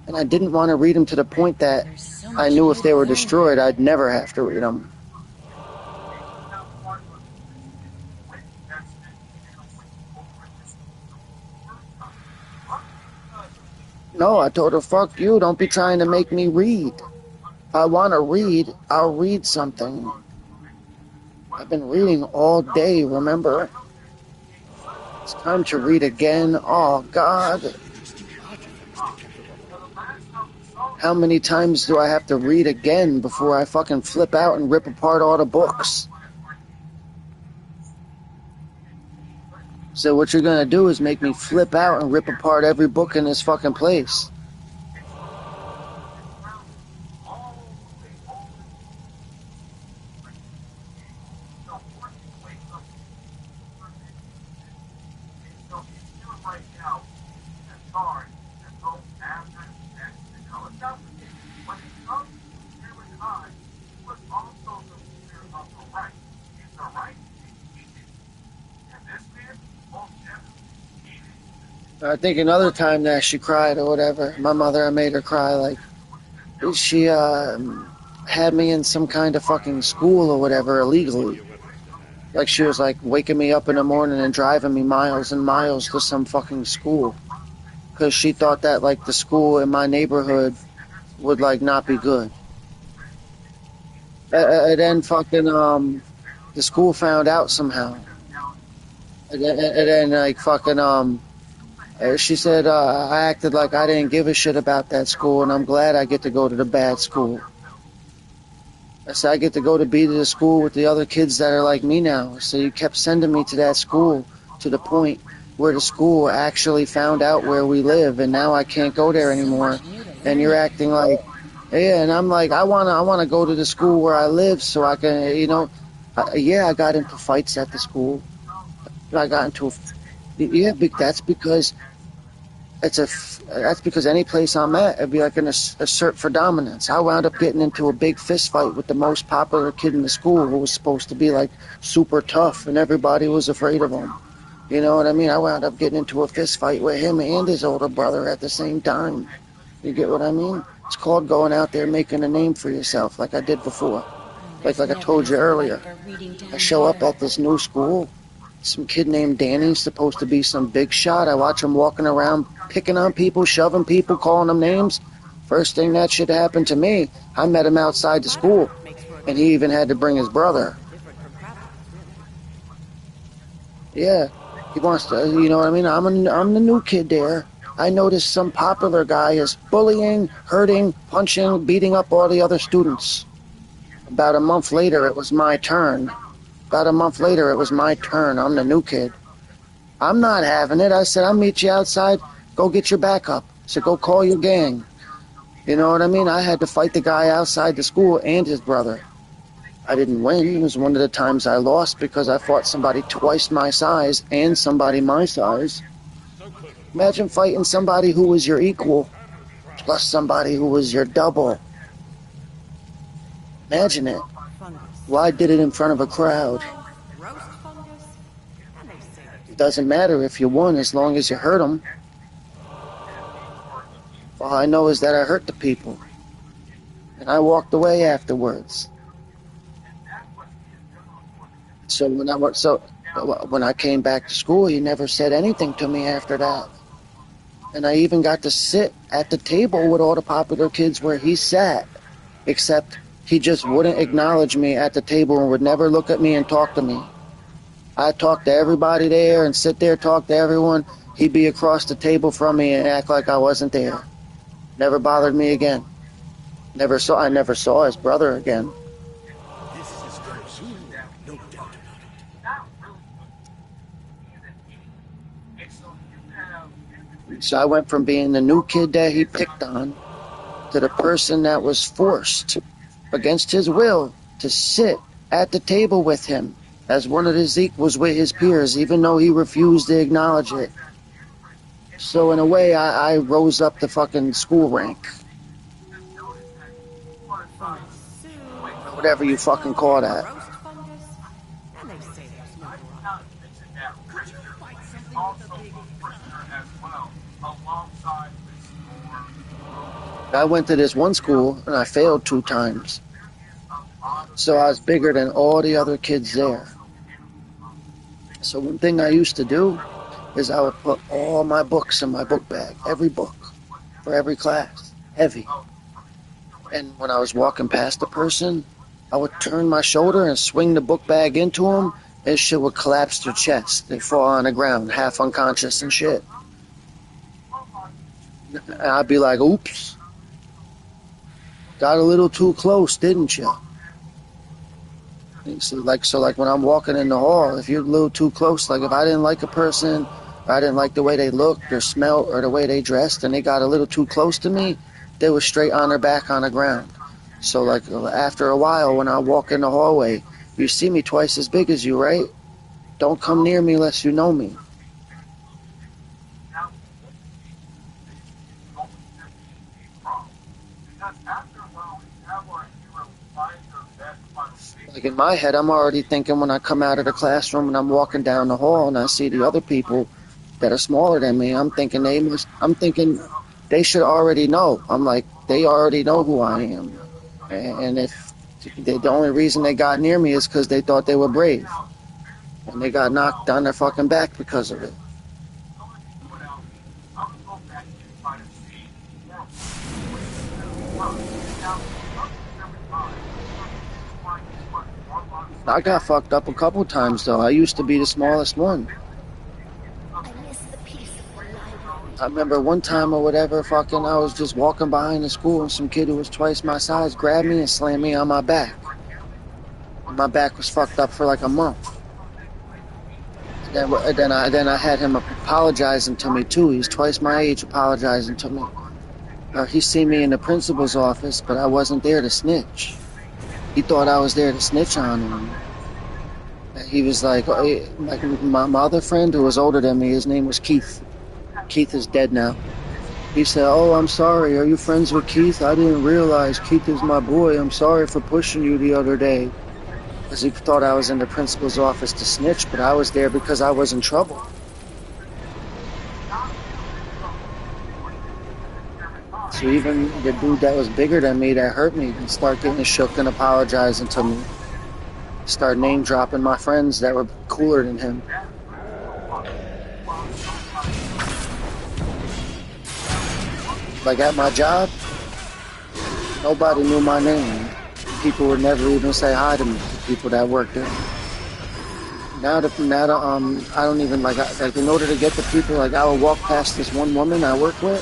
And I didn't want to read them to the point that I knew if they were destroyed, I'd never have to read them. No, I told her, "Fuck you, don't be trying to make me read. If I want to read, I'll read something. I've been reading all day, remember? It's time to read again. Oh, God. How many times do I have to read again before I fucking flip out and rip apart all the books?" So what you're gonna do is make me flip out and rip apart every book in this fucking place. I think another time that she cried or whatever, my mother, I made her cry, like, she had me in some kind of fucking school or whatever illegally. Like she was like waking me up in the morning and driving me miles and miles to some fucking school. Because she thought that like the school in my neighborhood would like not be good. And then fucking the school found out somehow. And then like fucking she said I acted like I didn't give a shit about that school, and I'm glad I get to go to the bad school. I said I get to go to be to the school with the other kids that are like me now. So you kept sending me to that school to the point where the school actually found out where we live, and now I can't go there anymore. And you're acting like, yeah, and I'm like, I wanna go to the school where I live so I can, Yeah, I got into fights at the school. I got into a, yeah, that's because any place I'm at, it'd be like an assert for dominance. I wound up getting into a big fist fight with the most popular kid in the school who was supposed to be like super tough and everybody was afraid of him. You know what I mean? I wound up getting into a fist fight with him and his older brother at the same time. You get what I mean? It's called going out there making a name for yourself like I did before. Like I Never told you enough light earlier. or reading I down show up here. at this new school. Some kid named Danny's supposed to be some big shot. I watch him walking around, picking on people, shoving people, calling them names. First thing that shit happened to me, I met him outside the school, Makes for a and he even had to bring his brother. different from Providence, Yeah, he wants to, you know what I mean? I'm the new kid there. I noticed some popular guy is bullying, hurting, punching, beating up all the other students. About a month later, it was my turn. I'm the new kid. I'm not having it. I said, I'll meet you outside. Go get your backup. So go call your gang. You know what I mean? I had to fight the guy outside the school and his brother. I didn't win. It was one of the times I lost because I fought somebody twice my size and somebody my size. Imagine fighting somebody who was your equal plus somebody who was your double. Imagine it. fungus. Well, I did it in front of a crowd. Roast fungus? And they say It doesn't matter if you won as long as you hurt them. All I know is that I hurt the people. And I walked away afterwards. So when I came back to school, he never said anything to me after that. And I even got to sit at the table with all the popular kids where he sat, except he just wouldn't acknowledge me at the table and would never look at me and talk to me. I'd talk to everybody there and sit there, talk to everyone. He'd be across the table from me and act like I wasn't there. Never bothered me again. I never saw his brother again. This is going soon, no doubt about it. So I went from being the new kid that he picked on to the person that was forced against his will to sit at the table with him as one of his equals with his peers, even though he refused to acknowledge it. So in a way, I rose up the fucking school rank. Whatever you fucking call that. roast fungus? And they say there's no variety. I went to this one school and I failed 2 times. So I was bigger than all the other kids there. So one thing I used to do is I would put all my books in my book bag, every book, for every class, heavy. And when I was walking past a person, I would turn my shoulder and swing the book bag into them, and shit would collapse their chest. They'd fall on the ground, half unconscious and shit. And I'd be like, oops. Got a little too close, didn't you? So like when I'm walking in the hall, if you're a little too close, like if I didn't like a person, or I didn't like the way they looked or smelled or the way they dressed, and they got a little too close to me, they were straight on their back on the ground. So like after a while, when I walk in the hallway, you see me twice as big as you, right? Don't come near me unless you know me. Like in my head, I'm already thinking when I come out of the classroom and I'm walking down the hall and I see the other people that are smaller than me, I'm thinking they should already know. I'm like, they already know who I am. And if the only reason they got near me is because they thought they were brave. And they got knocked on their fucking back because of it. I got fucked up a couple times though. I used to be the smallest one. I miss the peace of the library. I remember one time or whatever, I was just walking behind the school and some kid who was twice my size grabbed me and slammed me on my back. And my back was fucked up for like a month. Then I had him apologizing to me too. He's twice my age apologizing to me. He seen me in the principal's office, but I wasn't there to snitch. He thought I was there to snitch on him. he was like my other friend who was older than me, his name was Keith. Keith is dead now. He said, "Oh, I'm sorry. Are you friends with Keith? I didn't realize Keith is my boy. I'm sorry for pushing you the other day." Because he thought I was in the principal's office to snitch, but I was there because I was in trouble. So even the dude that was bigger than me that hurt me started getting shook and apologizing to me. Started name dropping my friends that were cooler than him. Like at my job, nobody knew my name. People would never even say hi to me, people that worked there. Now I don't even like in order to get the people, like I would walk past this one woman I work with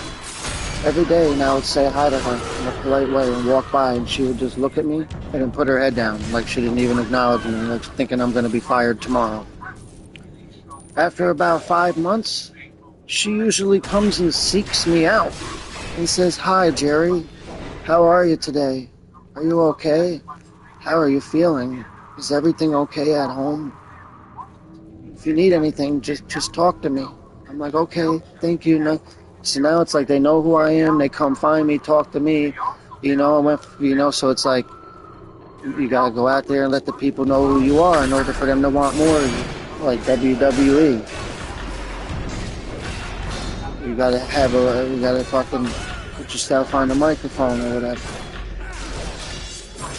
every day and I would say hi to her in a polite way and walk by and she would just look at me and then put her head down like she didn't even acknowledge me, like thinking I'm going to be fired tomorrow. After about 5 months, she usually comes and seeks me out and says, "Hi, Jerry. How are you today? Are you okay? How are you feeling? Is everything okay at home? If you need anything, just talk to me." I'm like, "Okay, thank you." No. So now it's like they know who I am. They come find me, talk to me. So it's like you got to go out there and let the people know who you are in order for them to want more of you. Like WWE. You got to fucking put yourself on the microphone or whatever.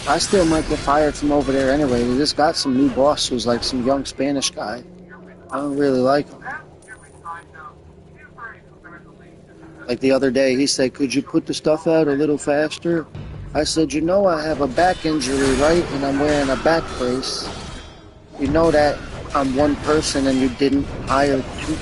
I still might get fired from over there anyway. They just got some new boss who's like some young Spanish guy. I don't really like him. Like the other day, he said, "Could you put the stuff out a little faster?" I said, "You know I have a back injury, right? And I'm wearing a back brace. You know that I'm one person and you didn't hire two."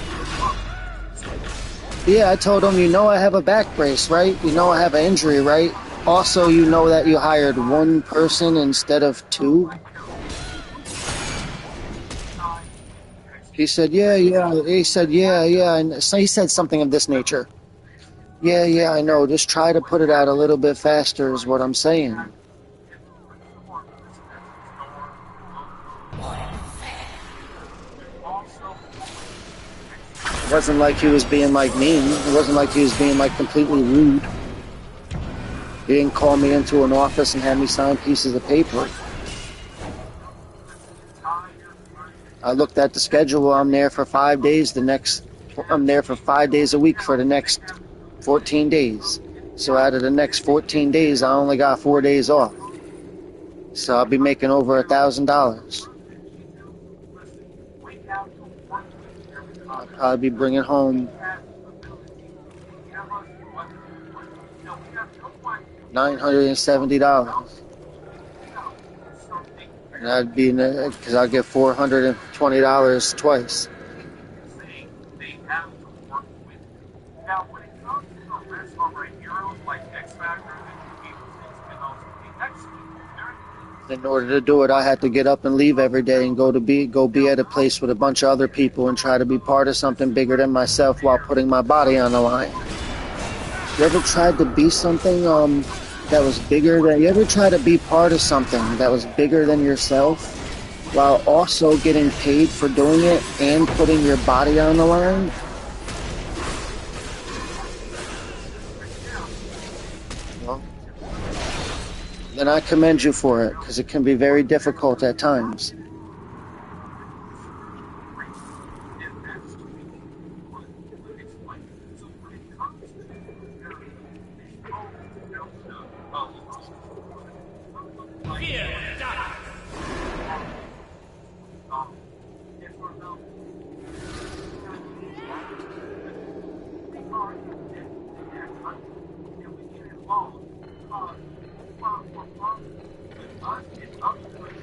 Yeah, I told him, "You know I have a back brace, right? You know I have an injury, right? Also, you know that you hired one person instead of two?" He said, yeah. He said, yeah. And so he said something of this nature. Yeah, I know. Just try to put it out a little bit faster is what I'm saying. It wasn't like he was being like mean. It wasn't like he was being like completely rude. He didn't call me into an office and have me sign pieces of paper. I looked at the schedule. I'm there for 5 days. I'm there for 5 days a week for the next 14 days. So out of the next 14 days, I only got 4 days off. So I'll be making over $1,000. I'll probably be bringing home $970. And I'd be because I'll get $420 twice. Now, when it comes to the rest of our heroes like X-Factor and in order to do it, I had to get up and leave every day and go be at a place with a bunch of other people and try to be part of something bigger than myself while putting my body on the line. You ever tried to be something that was bigger than? You ever try to be part of something that was bigger than yourself while also getting paid for doing it and putting your body on the line? Well, then I commend you for it, because it can be very difficult at times.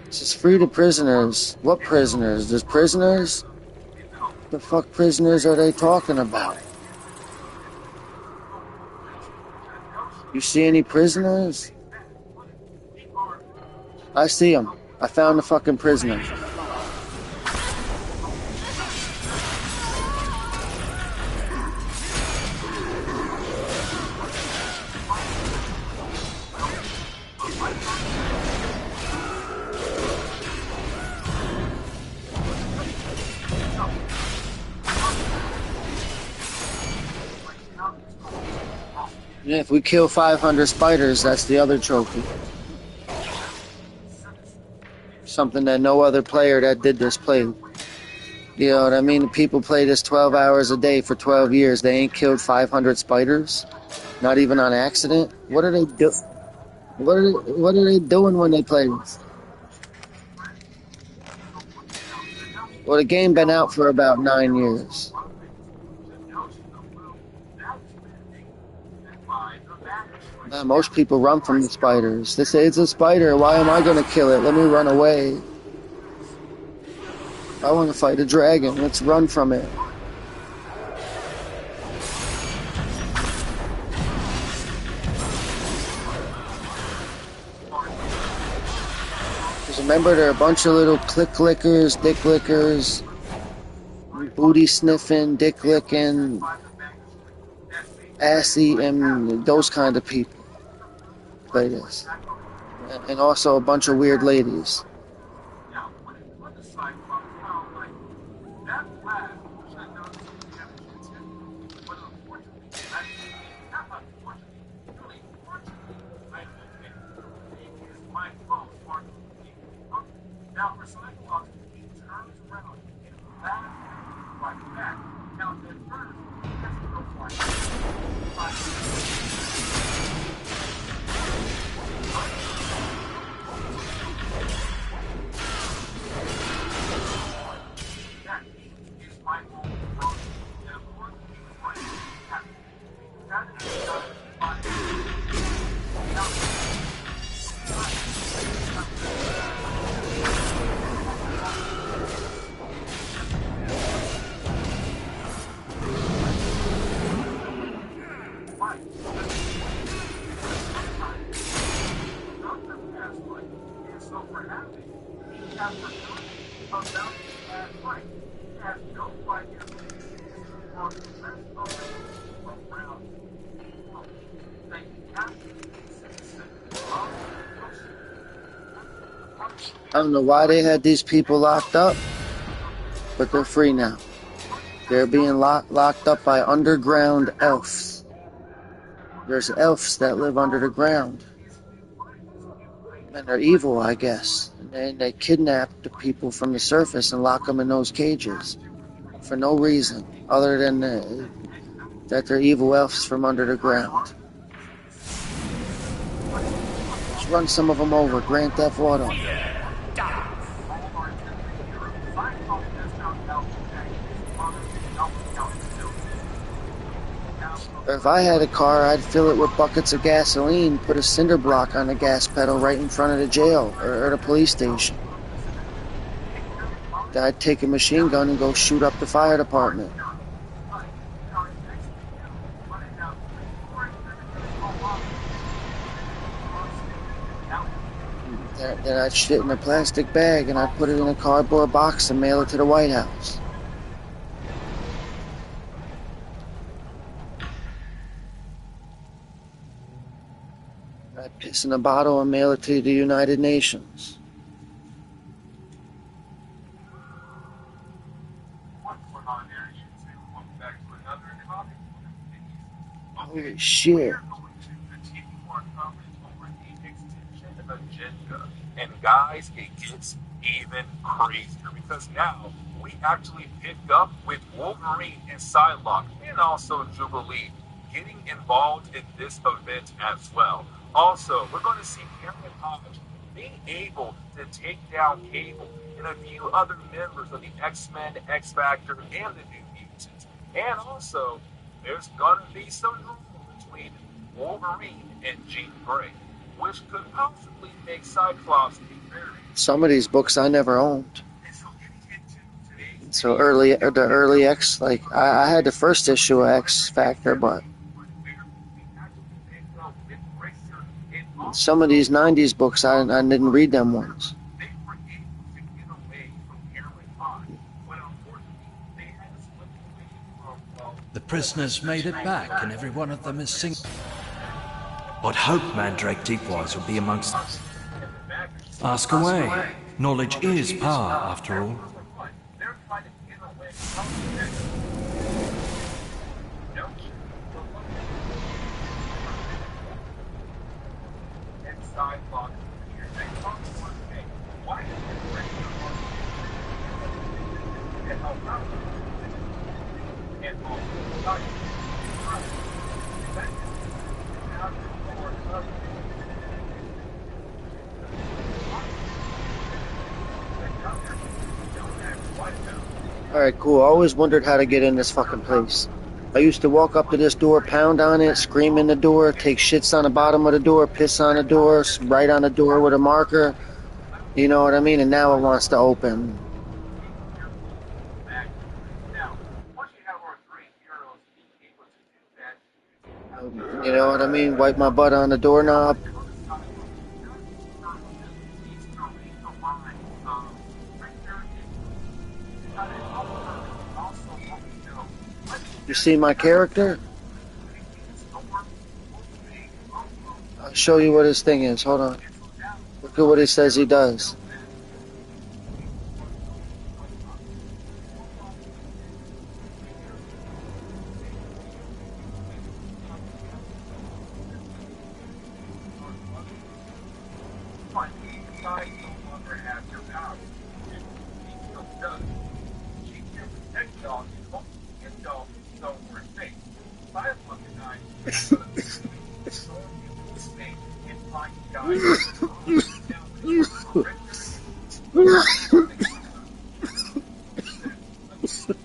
Just free the prisoners. What prisoners? There's prisoners? The fuck prisoners are they talking about? You see any prisoners? I see them. I found the fucking prisoner. Yeah, if we kill 500 spiders, that's the other trophy. Something that no other player that did this played. You know what I mean? People play this 12 hours a day for 12 years. They ain't killed 500 spiders, not even on accident. What are they do? What are they doing when they play this? Well, the game been out for about 9 years. Most people run from the spiders. They say it's a spider. Why am I gonna kill it? Let me run away. I want to fight a dragon. Let's run from it. Because remember, there are a bunch of little click lickers, dick lickers, booty sniffing, dick licking, ass eating, those kind of people play this. And also a bunch of weird ladies. I don't know why they had these people locked up, but they're free now. They're being locked up by underground elves. There's elves that live under the ground. And they're evil, I guess. And they kidnap the people from the surface and lock them in those cages. For no reason, other than that they're evil elves from under the ground. Let's run some of them over. Grand Theft Auto. If I had a car, I'd fill it with buckets of gasoline, put a cinder block on the gas pedal right in front of the jail or the police station. I'd take a machine gun and go shoot up the fire department. Then I'd shit in a plastic bag and I'd put it in a cardboard box and mail it to the White House. I'd piss in a bottle and mail it to the United Nations. Holy shit. And guys, it gets even crazier because now we actually pick up with Wolverine and Psylocke and also Jubilee getting involved in this event as well. Also, we're going to see Karen Hodge being able to take down Cable and a few other members of the X-Men, X-Factor, and the New Mutants. And also, there's going to be some drama between Wolverine and Jean Grey, which could possibly make Cyclops a very... Some of these books I never owned. So the early X, like I had the first issue of X Factor, but some of these 90s books I didn't read them ones. The prisoners made it back, and every one of them is singing. I'd hope Mandrake Deepwise will be amongst us. Ask away. Knowledge is power, after all. Alright, cool. I always wondered how to get in this fucking place. I used to walk up to this door, pound on it, scream in the door, take shits on the bottom of the door, piss on the door, write on the door with a marker. You know what I mean? And now it wants to open. You know what I mean? Wipe my butt on the doorknob. You see my character? I'll show you what his thing is. Hold on. Look at what he says he does.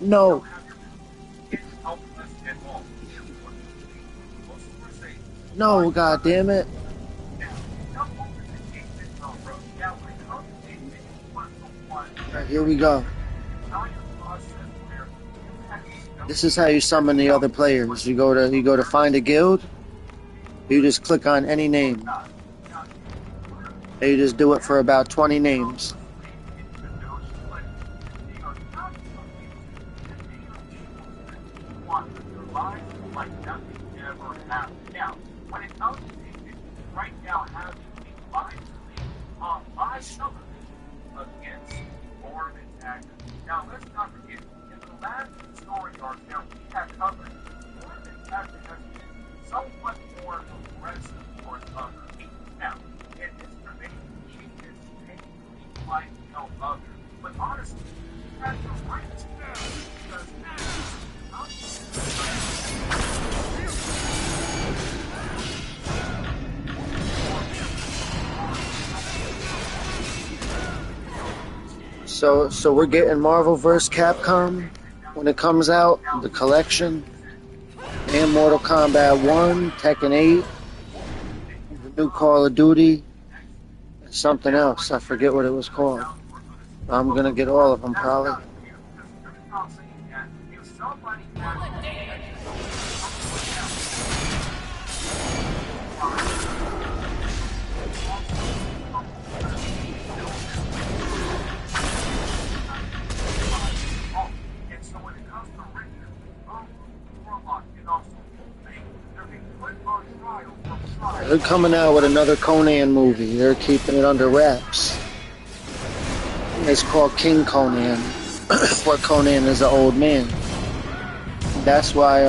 No. No, god damn it. Alright, here we go. This is how you summon the other players. You go to find a guild. You just click on any name. And you just do it for about 20 names. Now, let's not forget, in the last story arc that we have covered, Mormon has been somewhat more aggressive towards others. Now, in this debate, she is painfully like no other. But honestly, he has the right to know, because So we're getting Marvel vs. Capcom when it comes out, the collection, and Mortal Kombat 1, Tekken 8, the new Call of Duty, and something else. I forget what it was called. I'm gonna get all of them probably. They're coming out with another Conan movie. They're keeping it under wraps. It's called King Conan, where Conan is an old man. That's why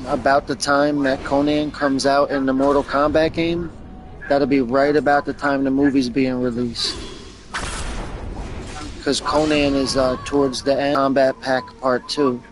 about the time that Conan comes out in the Mortal Kombat game, that'll be right about the time the movie's being released. Because Conan is towards the end. Combat Pack Part 2.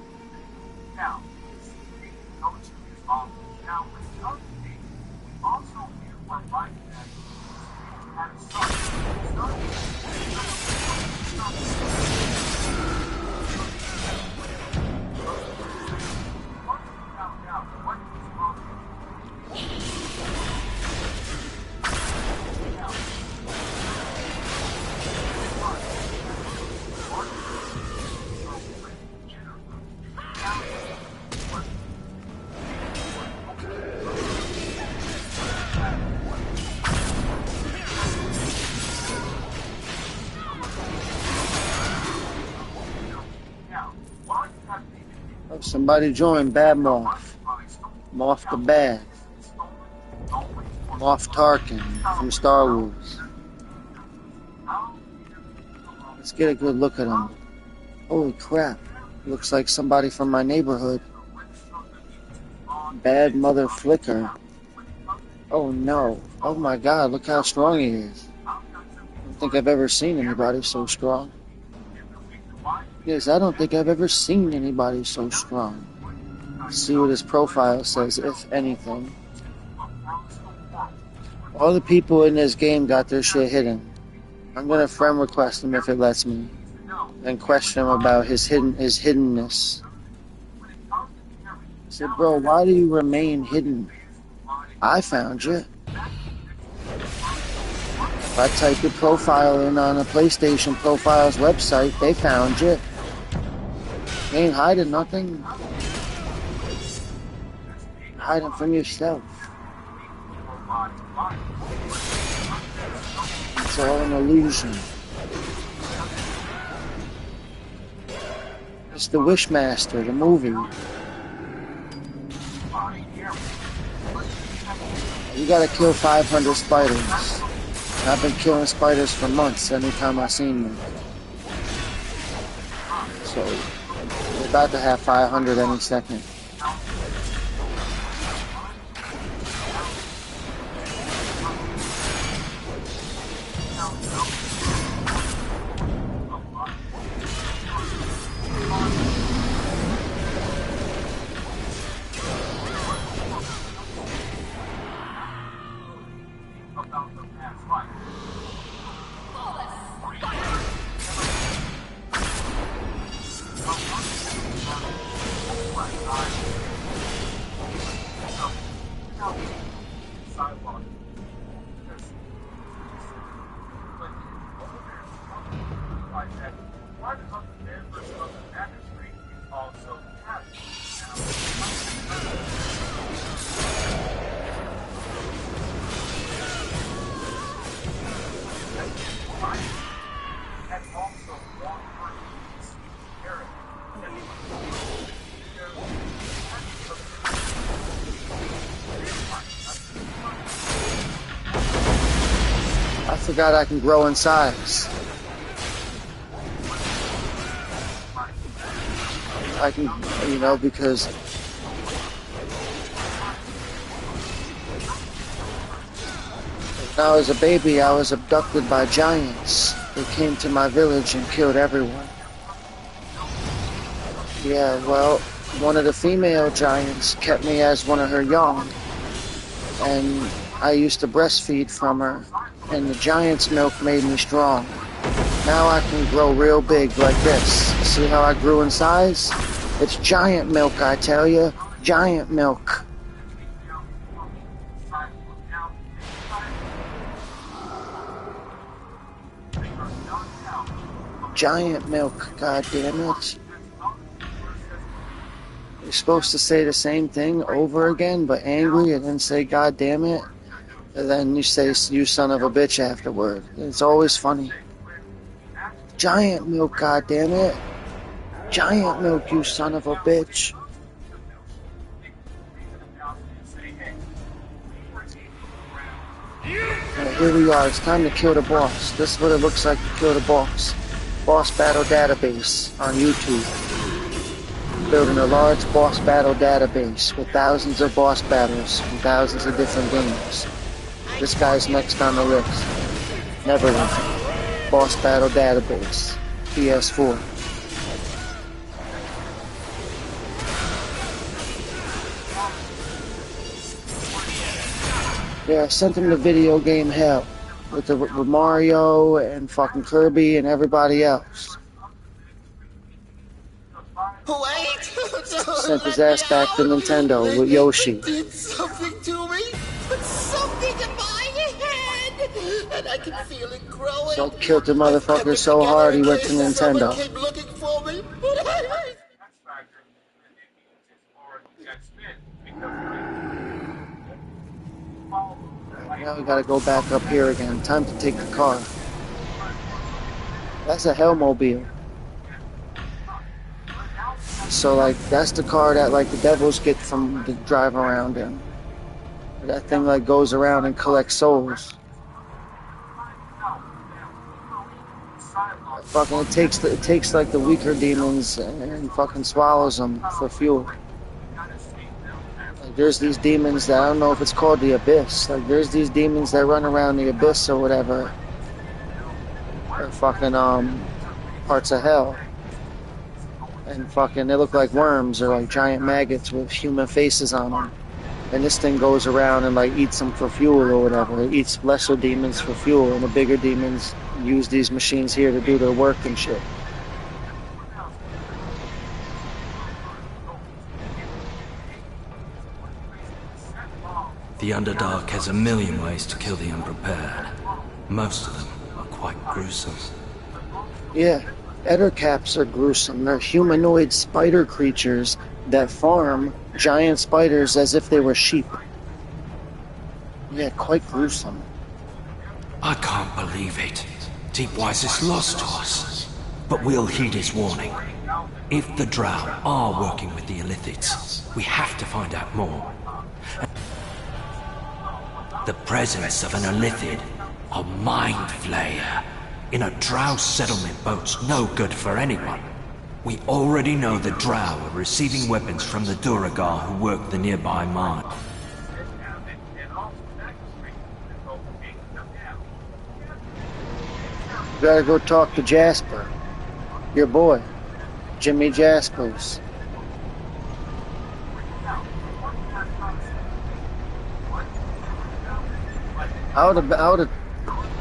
Somebody join Bad Moff. Moff the Bad. Moff Tarkin from Star Wars. Let's get a good look at him. Holy crap. Looks like somebody from my neighborhood. Bad Mother Flicker. Oh no. Oh my god, look how strong he is. I don't think I've ever seen anybody so strong. Yes, I don't think I've ever seen anybody so strong. Let's see what his profile says, if anything. All the people in this game got their shit hidden. I'm gonna friend request him if it lets me, and question him about his hiddenness. I said, bro, why do you remain hidden? I found you. If I type your profile in on a PlayStation Profiles website, they found you. You ain't hiding nothing. Hiding from yourself. It's all an illusion. It's the Wishmaster, the movie. You gotta kill 500 spiders. I've been killing spiders for months anytime I seen them. So, we're about to have 500 any second. I forgot I can grow in size. I can, you know, because when I was a baby, I was abducted by giants. They came to my village and killed everyone. Yeah, well, one of the female giants kept me as one of her young, and I used to breastfeed from her, and the giant's milk made me strong. Now I can grow real big like this. See how I grew in size? It's giant milk, I tell you. Giant milk. Giant milk, god damn it. You're supposed to say the same thing over again, but angry, and then say god damn it. And then you say, you son of a bitch afterward. It's always funny. Giant milk, goddammit. Giant milk, you son of a bitch. Alright, here we are. It's time to kill the boss. This is what it looks like to kill the boss. Boss battle database on YouTube. Building a large boss battle database with thousands of boss battles from thousands of different games. This guy's next on the list. Neverwinter. Boss Battle Database. ps4. Yeah, I sent him to video game hell. With Mario and fucking Kirby and everybody else. Wait! Sent his ass back to Nintendo with Yoshi. Did something to me? Put something in my head! And I can feel it growing. So killed the motherfucker so hard he went to Nintendo. Came looking for me, but Now we gotta go back up here again. Time to take the car. That's a Hellmobile. So, like, that's the car that, like, the devils get from the drive around in. That thing, like, goes around and collects souls. Fucking, it takes, like, the weaker demons and fucking swallows them for fuel. Like, there's these demons that, I don't know if it's called the Abyss. Like, there's these demons that run around the Abyss or whatever. Or fucking, parts of hell. and fucking they look like worms or like giant maggots with human faces on them. And this thing goes around and like eats them for fuel or whatever. It eats lesser demons for fuel, and the bigger demons use these machines here to do their work and shit. The Underdark has a million ways to kill the unprepared. Most of them are quite gruesome. Yeah, ettercaps are gruesome. They're humanoid spider creatures that farm giant spiders as if they were sheep. Yeah, quite gruesome. I can't believe it. Deepwise is lost to us. But we'll heed his warning. If the Drow are working with the illithids, we have to find out more. The presence of an illithid, a mind flayer, in a Drow settlement boat's no good for anyone. We already know the Drow are receiving weapons from the Duragar who work the nearby mine. You gotta go talk to Jasper. Your boy, Jimmy Jaspers. I would've,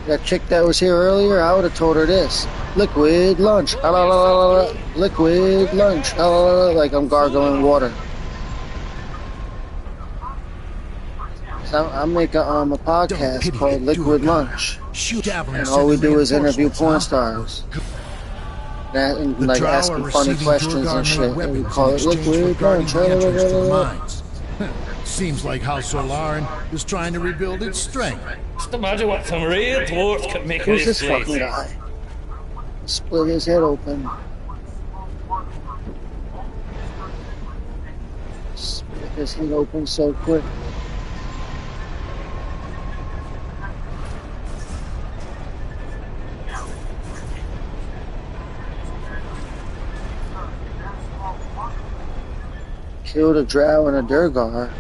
that chick that was here earlier, I would've told her this. Liquid lunch, ah, la, la, la, la, la. Liquid lunch, ah, la, la, la, like I'm gargling water. So I'm making a podcast called Liquid Lunch, and all we do is interview porn stars. And like asking funny questions and shit, and we call it Liquid Lunch. Seems like House Solaren is trying to rebuild its strength. Just imagine what some real dwarves could make of Who's this fucking guy? Split his head open. Split his head open so quick. Killed a drow and a Durgar.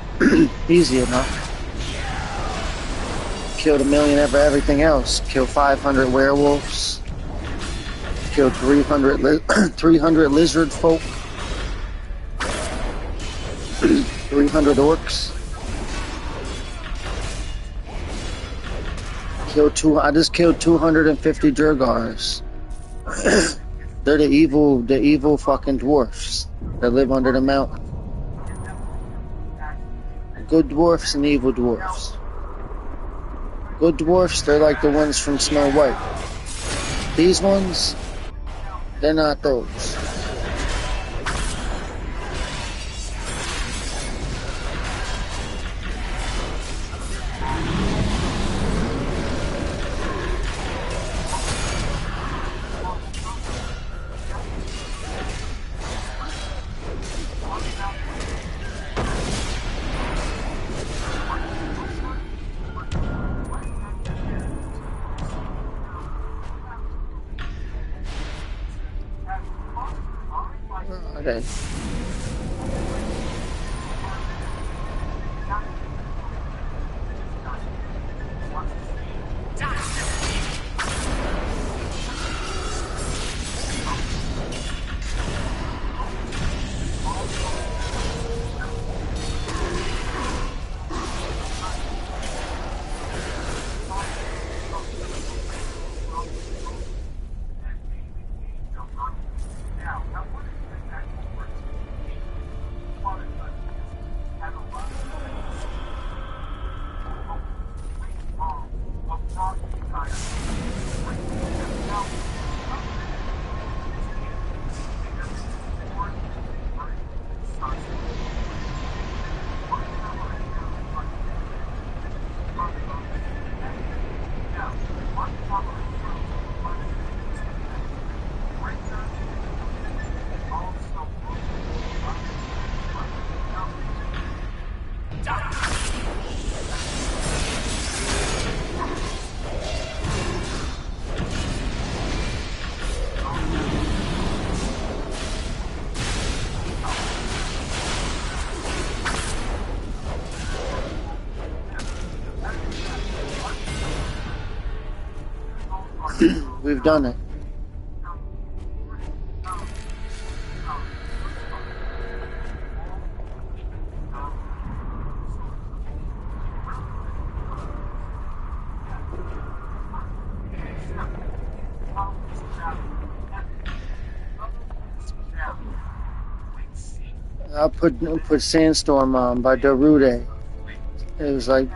Easy enough. Killed a million of everything else. Killed 500 werewolves. Killed 300 lizard folk. 300 orcs. I just killed 250 Durgars. They're the evil fucking dwarfs that live under the mountain. Good dwarfs and evil dwarfs. Good dwarfs, they're like the ones from Snow White. These ones, they're not those. Okay. We've done it. I put Sandstorm on by Darude. It was like.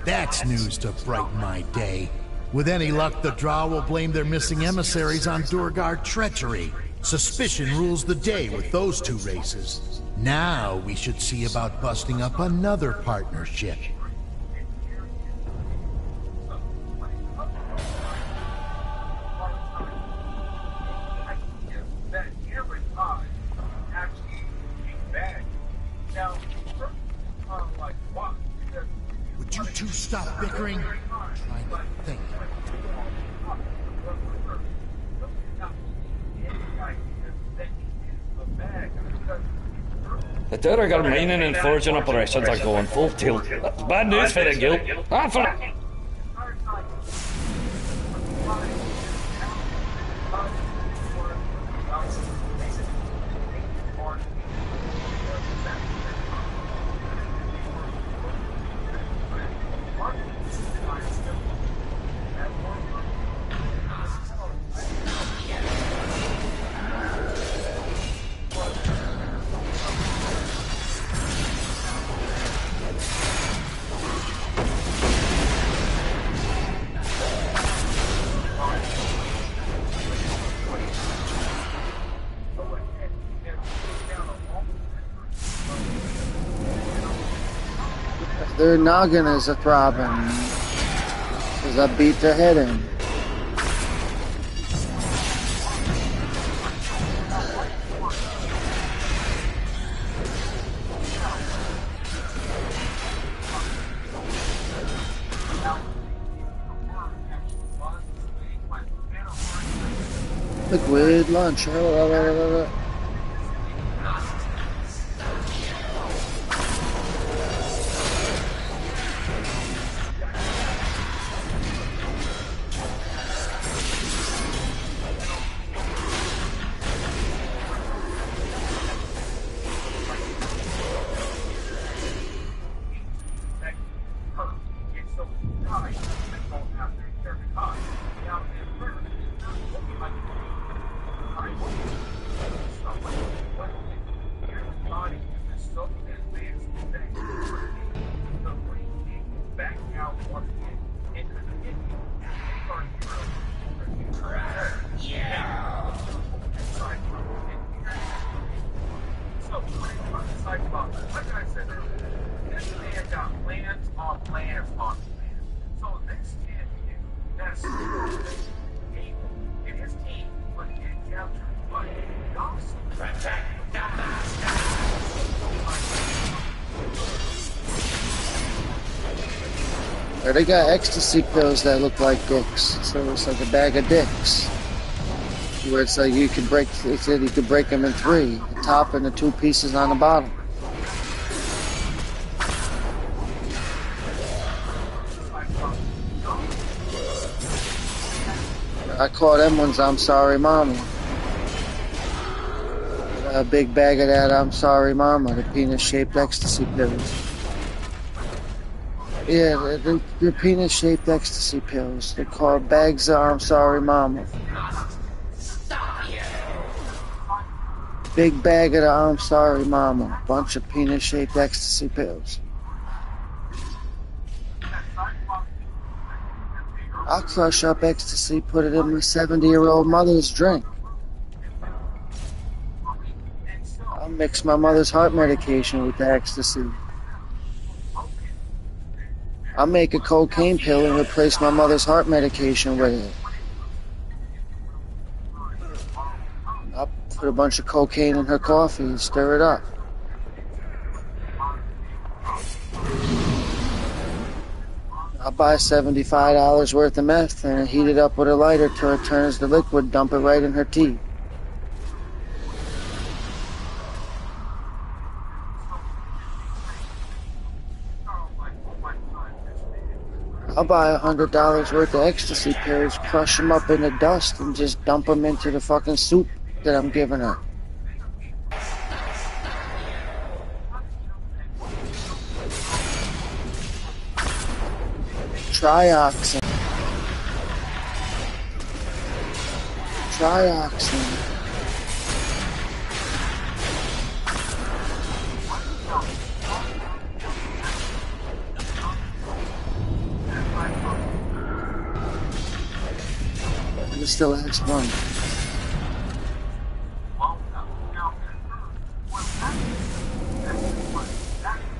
That's news to brighten my day. With any luck, the Drow will blame their missing emissaries on Durgar treachery. Suspicion rules the day with those two races. Now we should see about busting up another partnership. Would you two stop bickering? I'm trying to think. The Durgar mining and forging operations are going full tilt. That's bad news for the guild. And for... Their noggin is a throbbing. Because I beat their head in. Liquid lunch. They got ecstasy pills that look like dicks, so it's like a bag of dicks. Where it's like you could break, it said you could break them in three, the top and the two pieces on the bottom. I call them ones I'm sorry mama. A big bag of that I'm sorry mama, the penis-shaped ecstasy pills. Yeah, they're penis-shaped ecstasy pills. They're called bags of I'm sorry mama. Big bag of the I'm sorry mama. Bunch of penis-shaped ecstasy pills. I'll crush up ecstasy, put it in my 70-year-old mother's drink. I'll mix my mother's heart medication with the ecstasy. I'll make a cocaine pill and replace my mother's heart medication with it. I'll put a bunch of cocaine in her coffee and stir it up. I'll buy $75 worth of meth and heat it up with a lighter till it turns to liquid, dump it right in her tea. I'll buy $100 worth of ecstasy pills, crush them up in the dust, and just dump them into the fucking soup that I'm giving her. Trioxin. Trioxin. It's still X1.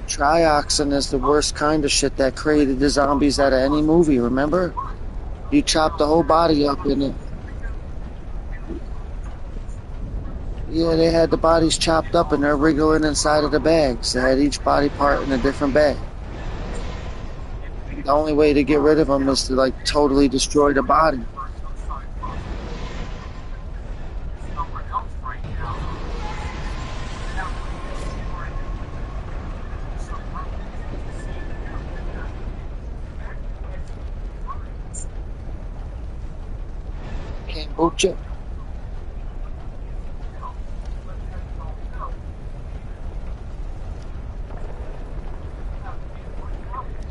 Trioxin is the worst kind of shit that created the zombies out of any movie, remember? You chop the whole body up in it. Yeah, they had the bodies chopped up and they're wriggling inside of the bags. They had each body part in a different bag. The only way to get rid of them is to like totally destroy the body. Kombucha.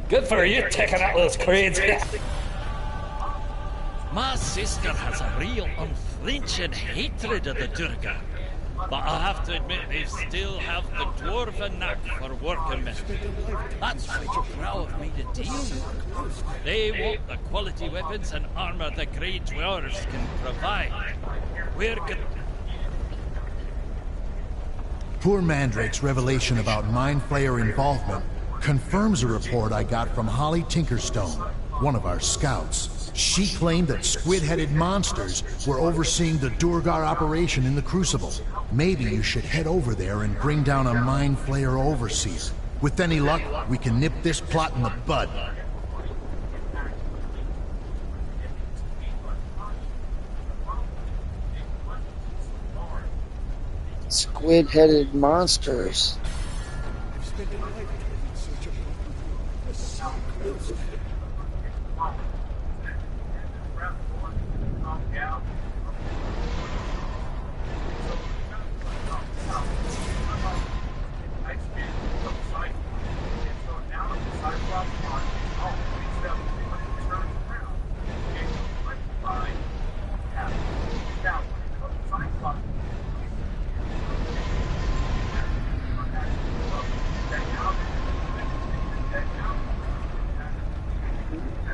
Good for you taking out those crates. My sister has a real unflinching hatred of the Durga. But I have to admit they still have the dwarven knack for working with me. That's why you're proud of me to deal with. They want the quality weapons and armor the Grey Dwarves can provide. We're good. Poor Mandrake's revelation about Mind Flayer involvement confirms a report I got from Holly Tinkerstone, one of our scouts. She claimed that squid-headed monsters were overseeing the Durgar operation in the Crucible. Maybe you should head over there and bring down a Mind Flayer overseer. With any luck, we can nip this plot in the bud. Squid-headed monsters.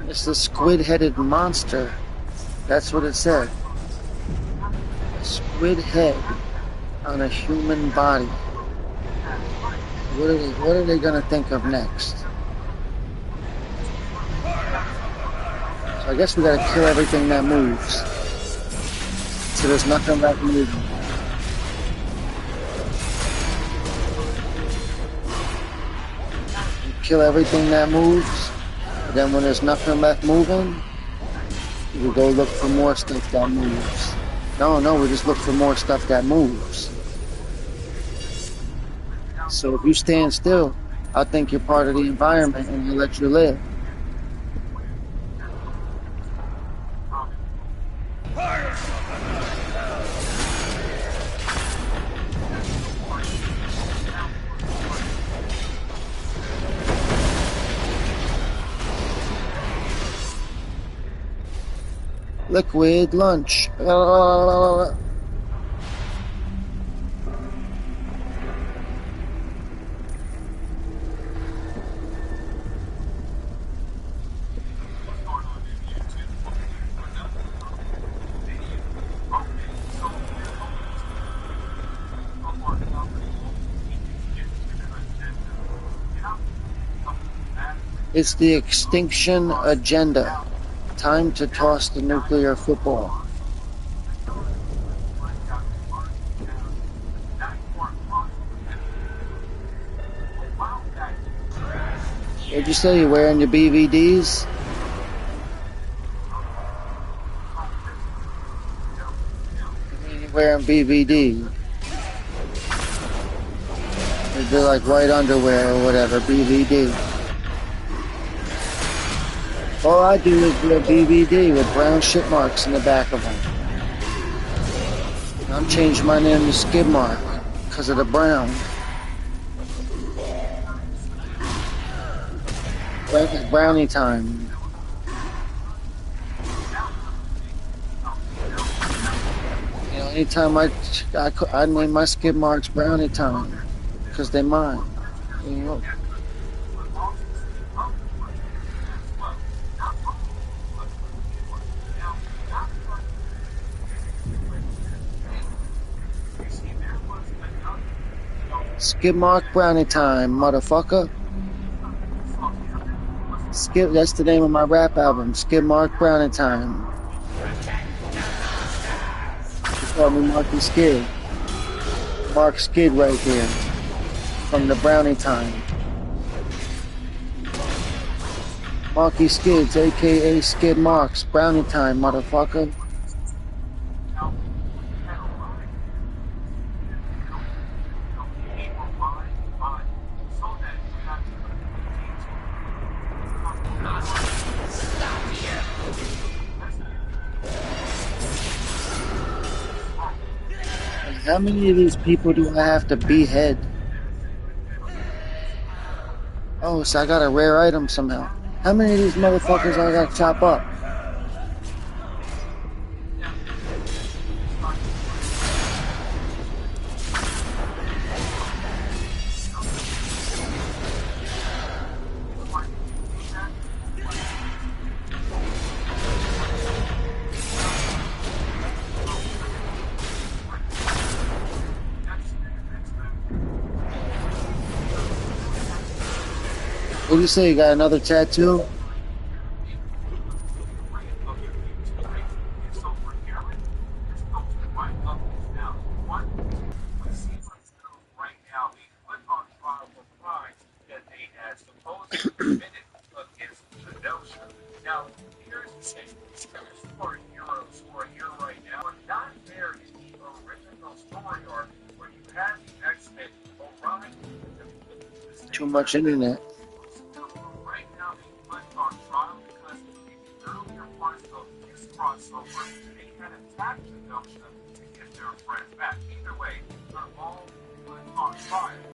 It's the squid-headed monster. That's what it said. A squid head on a human body. What are they gonna think of next? So I guess we gotta kill everything that moves. So there's nothing left moving. You kill everything that moves. Then when there's nothing left moving, we go look for more stuff that moves. No, we just look for more stuff that moves. So if you stand still, I think you're part of the environment and we'll let you live. Liquid lunch. It's the extinction agenda. Time to toss the nuclear football. What'd you say? You're wearing your BVDs? You're wearing BVD. They're like white underwear or whatever, BVD. All I do is wear BVD with brown shit marks in the back of them. I'm changing my name to Skid Mark because of the brown. It's brownie time. Anytime I name my skid marks brownie time, because they mine. You know. Skid mark brownie time, motherfucker. Skid, that's the name of my rap album, Skid mark brownie time. They call me Marky Skid. Mark Skid right there. From the brownie time. Marky Skids, aka Skid Marks, brownie time, motherfucker. How many of these people do I have to behead? Oh, so I got a rare item somehow. How many of these motherfuckers I gotta chop up? What do you say? You got another tattoo? Now, here's the thing. There's 4 heroes who are here right now. But not there in the original story arc where you had the X-Men arrive. Too much internet. Right now, they put on trial because in the earlier parts of this crossover, they had attacked the Notion to get their friends back. Either way, they're all put on trial.